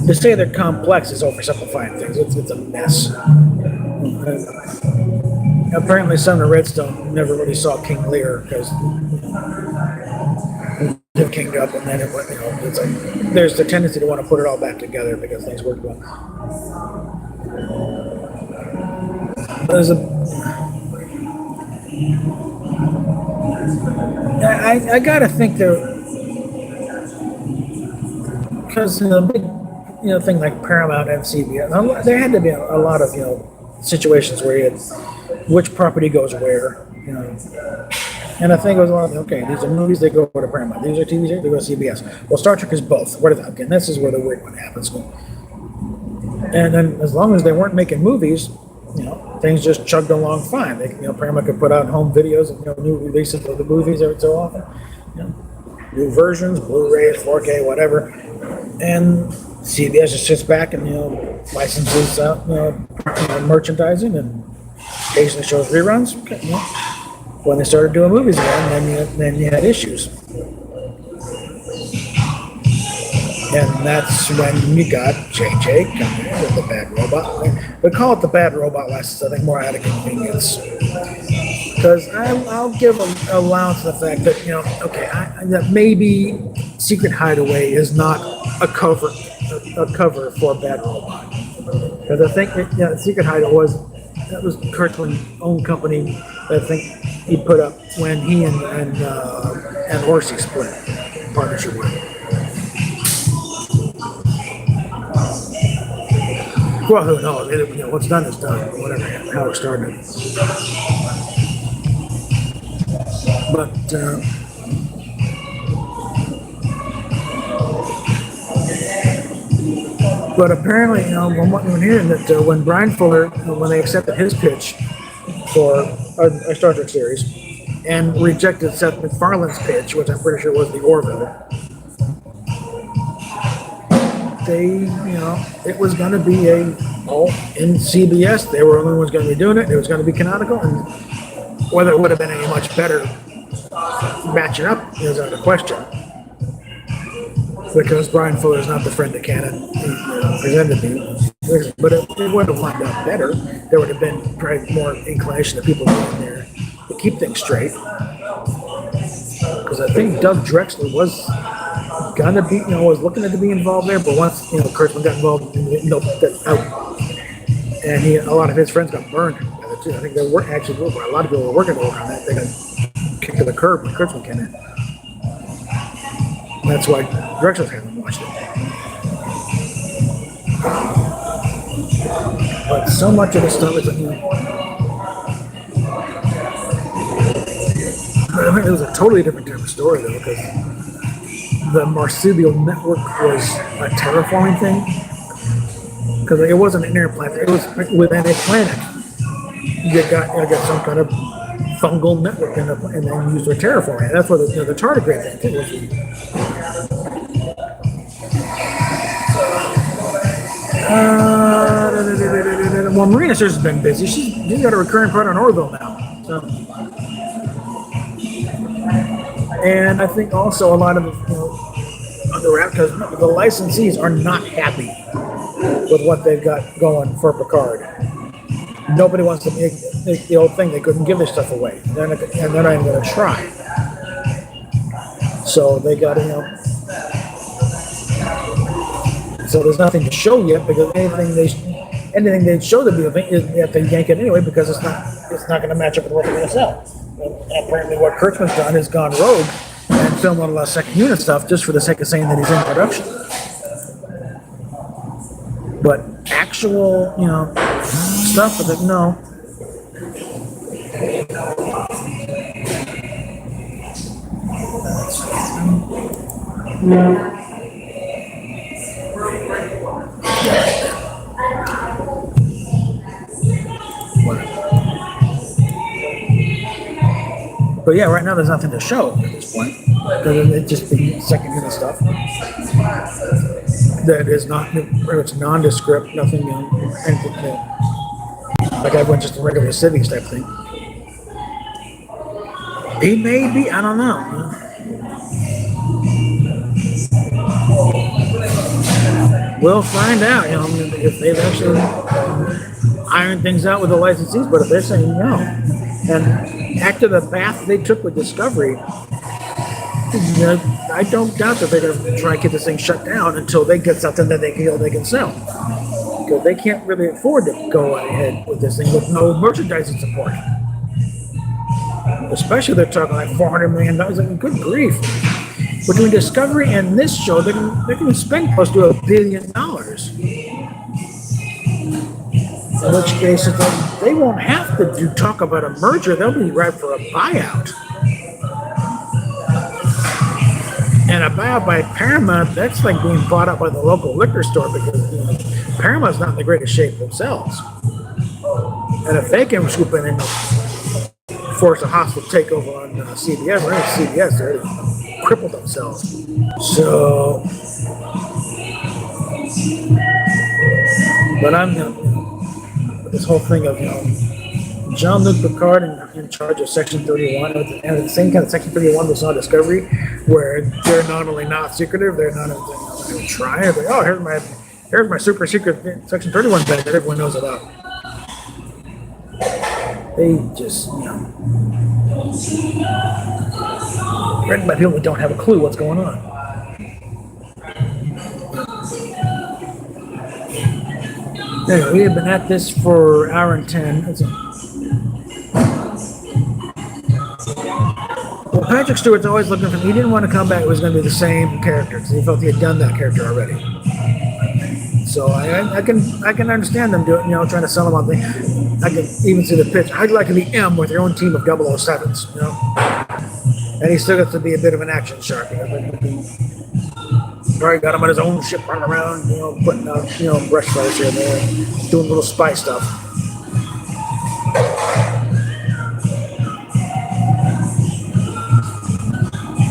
to say they're complex is oversimplifying things. It's a mess. Apparently, Son of Redstone never really saw King Lear because it came up, and then it went. It's like there's the tendency to want to put it all back together because things work well. I gotta think there, because the big thing like Paramount and CBS, there had to be a lot of situations where you had which property goes where, and I think it was a lot of these are movies, they go to Paramount, these are TV shows, they go to CBS. Well, Star Trek is both. Again, this is where the weird one happens. And then as long as they weren't making movies, things just chugged along fine. Paramount could put out home videos and new releases of the movies every so often, new versions, Blu-rays, 4K, whatever, and CBS just sits back and licenses out merchandising and occasionally shows reruns. Okay, when they started doing movies again, then you had issues. And that's when you got JJ coming in with the Bad Robot. We call it the Bad Robot license, I think, more out of convenience. Because I'll give allowance to the fact that, that maybe Secret Hideaway is not a cover for Bad Robot. Because I think Secret Hideaway was Kirkland's own company that I think he put up when he and Orsi split partnership with. Well, who knows? What's done is done. Whatever, how it started. But apparently, when hearing that when Brian Fuller, when they accepted his pitch for a Star Trek series, and rejected Seth MacFarlane's pitch, which I'm pretty sure was the Orville. It was going to be all in CBS. They were the only ones going to be doing it. It was going to be canonical, and whether it would have been any much better matching up is out of question. Because Brian Fuller is not the friend of canon he presented to me. But it would have lined up better. There would have been probably more inclination of people going there to keep things straight. Because I think Doug Drexler was gonna be, was looking to be involved there, but once Kurtzman got involved, got out, and a lot of his friends got burned by the two. I think there were actually a lot of people were working on that. They got kicked to the curb when Kurtzman came in. And that's why Drexler hasn't watched it. But so much of the stuff is But I think it was a totally different type of story though, because the marsupial network was a terraforming thing. Because it wasn't an interplanet; it was within a planet. You got some kind of fungal network and then used for terraforming. That's what the tardigrade thing was. Well, Marina Sir's has been busy. She's got a recurring part on Orville now. So. And I think also a lot of the because the licensees are not happy with what they've got going for Picard. Nobody wants to make the old thing. They couldn't give this stuff away. They're not even going to try. So they got So there's nothing to show yet because anything they show the thing is they have to yank it anyway because it's not going to match up with what they're going to sell. And apparently, what Kurtzman's done is gone rogue and filmed a lot of second unit stuff just for the sake of saying that he's in production. But actual, stuff with it, no. But yeah, right now there's nothing to show at this point. It's just the second unit stuff that is not, it's nondescript, nothing, anything like I went just a regular cities type thing. He may be, I don't know. We'll find out, if they've actually ironed things out with the licensees. But if they're saying no, and after the path they took with Discovery, I don't doubt that they're going to try and get this thing shut down until they get something that they feel they can sell. Because they can't really afford to go ahead with this thing with no merchandising support. Especially they're talking like $400 million. Like, good grief. Between Discovery and this show, they're going to spend close to $1 billion. In which case, they won't have to talk about a merger. They'll be ripe for a buyout. And a buyout by Paramount, that's like being bought up by the local liquor store because Paramount's not in the greatest shape themselves. And if they can scoop in and force a hostile takeover on CBS, or CBS, they're crippled themselves. So, but I'm this whole thing of Jean-Luc Picard in charge of Section 31, and the same kind of Section 31 we saw in Discovery, where they're not only not secretive, they're not going to try. They're like, oh, here's my super secret Section 31 bag that everyone knows about. They just, written by people that don't have a clue what's going on. Anyway, we have been at this for an hour and 10. Well, Patrick Stewart's always looking for. He didn't want to come back. It was going to be the same character because he felt he had done that character already. So I can understand them doing, trying to sell him on things. I can even see the pitch. I'd like to be M with your own team of 007s, And he still gets to be a bit of an action shark. Probably got him on his own ship running around, putting out, brush fires here and there, doing little spy stuff.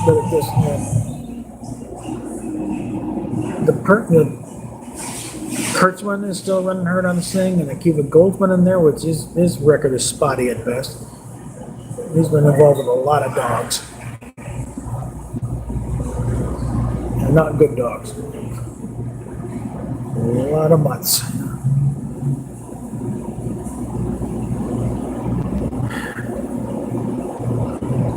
But it just, the Kurtzman is still running hurt on this thing, and Akiva Goldsman in there, which his record is spotty at best. He's been involved with a lot of dogs. And not good dogs. A lot of mutts.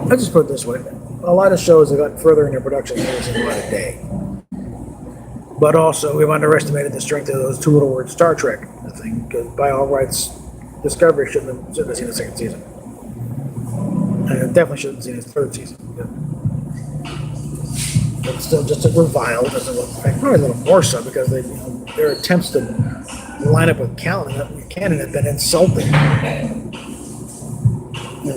I'll just put it this way. A lot of shows have gotten further in their production than there's a lot a day. But also, we've underestimated the strength of those two little words, Star Trek, I think, because by all rights, Discovery shouldn't have seen the second season. And it definitely shouldn't have seen its third season. But still, just as reviled, probably a little more so, because their attempts to line up with Cannon have been insulting.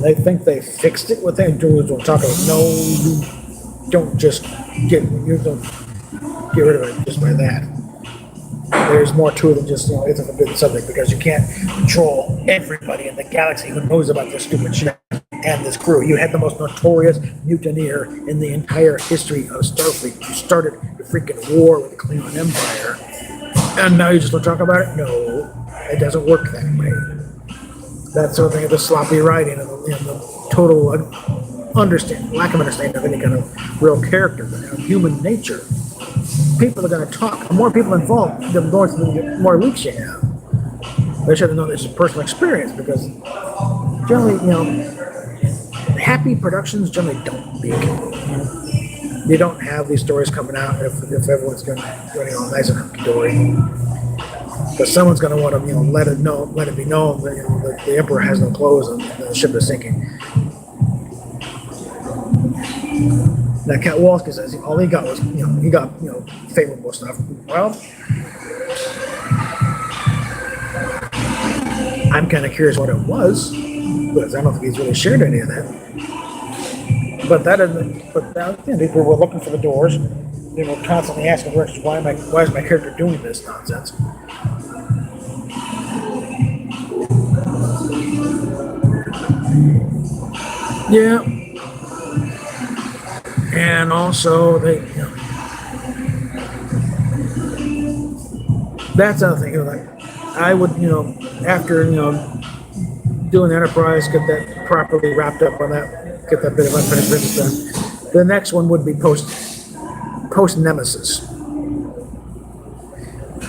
They think they fixed it. What they do is we'll talk about. No, you don't just you don't get rid of it just by that. There's more to it than just it's a forbidden subject because you can't control everybody in the galaxy who knows about this stupid shit and this crew. You had the most notorious mutineer in the entire history of Starfleet. You started the freaking war with the Klingon Empire, and now you just don't talk about it. No, it doesn't work that way. That sort of thing, the sloppy writing and the total lack of understanding of any kind of real character, human nature. People are going to talk. The more people involved, the more leaks you have. They should have known this is personal experience because generally, happy productions generally don't leak. You don't have these stories coming out if everyone's going nice and hunky-dory. Because someone's going to want to, let it be known that the Emperor has no clothes and the ship is sinking. Now, Kowalski says all he got was, favorable stuff. Well, I'm kind of curious what it was, because I don't think he's really shared any of that. But people were looking for the doors. They were constantly asking questions. Why is my character doing this nonsense? Yeah. And also, that's another thing. I would, after, doing Enterprise, get that properly wrapped up on that, get that bit of unfinished business done. The next one would be post Nemesis.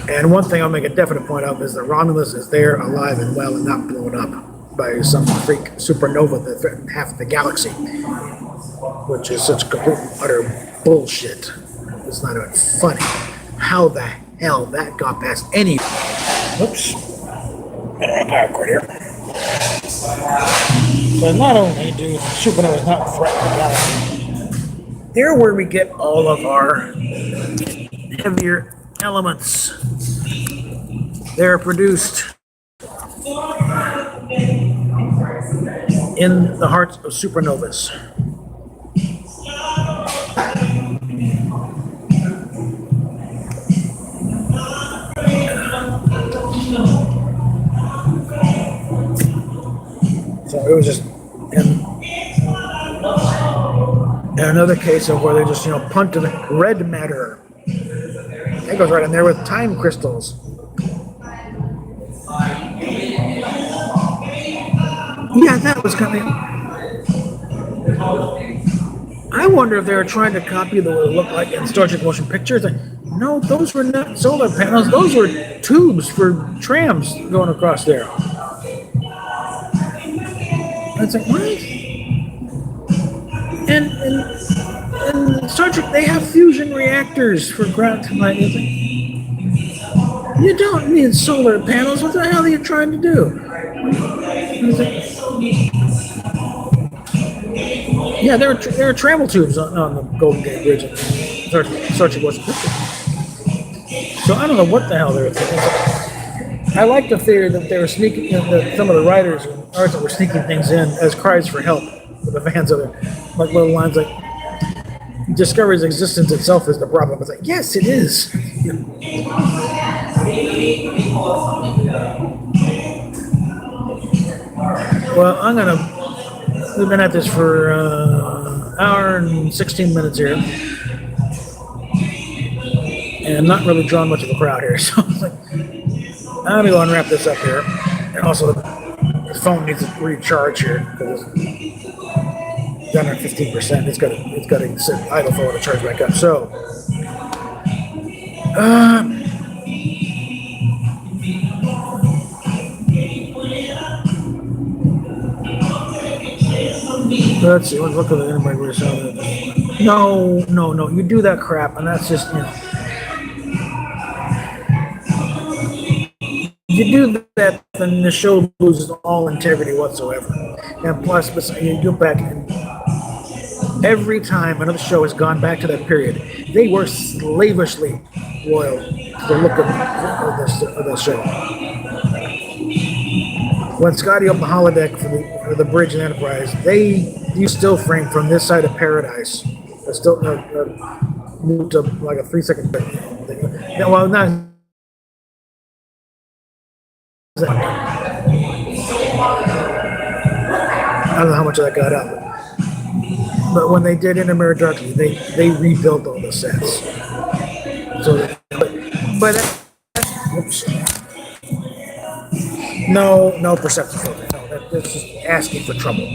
And one thing I'll make a definite point of is that Romulus is there, alive and well, and not blown up by some freak supernova that threatened half the galaxy, which is such complete utter bullshit. It's not even funny. How the hell that got past any... Oops. Power here. But not only do supernovas not threaten the galaxy, they're where we get all of our heavier elements. They're produced in the hearts of supernovas. So it was just another case of where they just punted red matter. That goes right in there with time crystals. Yeah, that was coming. I wonder if they were trying to copy what it looked like in Star Trek motion pictures. No, those were not solar panels. Those were tubes for trams going across there. It's like, what? And Star Trek, they have fusion reactors for ground. You don't need solar panels. What the hell are you trying to do? Yeah, there are travel tubes on the Golden Gate Bridge. Star Trek was. So I don't know what the hell they were thinking. I like the theory that they were sneaking. That some of the writers and artists were sneaking things in as cries for help for the fans of it, like little lines like "Discovery's existence itself is the problem." It's like, yes, it is. Well, we've been at this for an hour and 16 minutes here, and not really drawn much of a crowd here. So it's like, I'm gonna go and wrap this up here. And also, the phone needs to recharge here because it's down at 15%. It's got to sit idle for it to charge back up. So, let's see. Let's look at anybody where it's No. You do that crap, and that's just You do that, then the show loses all integrity whatsoever. And plus, you go back, and every time another show has gone back to that period, they were slavishly loyal to the look of the show. When Scotty opened the holodeck for the bridge in Enterprise, they use still frame from this side of Paradise. Still moved to like a 3 second thing. Yeah, well, not. I don't know how much of that got up. But when they did Intermarriage Darkly, they rebuilt all the sets. So, but oops. No perception filter. No, that's just asking for trouble.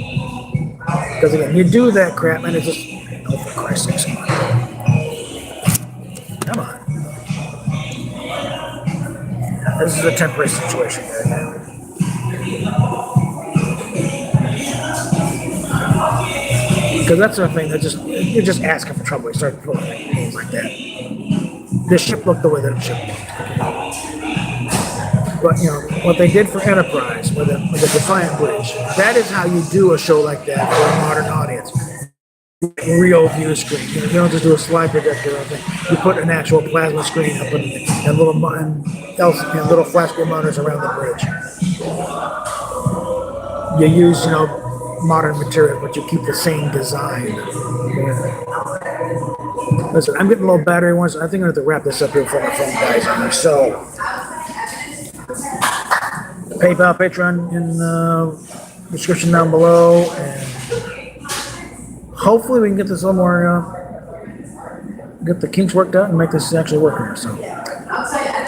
Because again, you do that crap, and it's just, oh, for Christ's sake, come on. This is a temporary situation right now. Because that's the thing that you're just asking for trouble. You start pulling things like that. This ship looked the way that it should look. But what they did for Enterprise with the Defiant Bridge, that is how you do a show like that for a modern audience. Real view screen. You don't just do a slide projector or thing. You put an actual plasma screen up and little flash screen monitors around the bridge. You use modern material, but you keep the same design. Yeah. Listen, I'm getting low battery ones. I think I'm going to have to wrap this up here before my phone dies on me. So, PayPal, Patreon in the description down below, and hopefully we can get this a little more, get the kinks worked out and make this actually work here. So,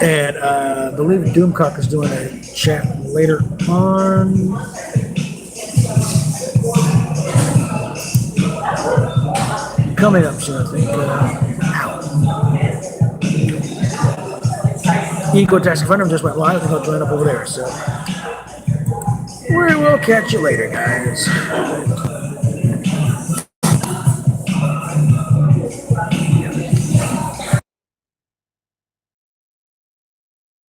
and I believe Doomcock is doing a chat later on. Coming up soon, I think. Eco-Taxi Fund just went live. I think I'll join up over there. So we will catch you later, guys.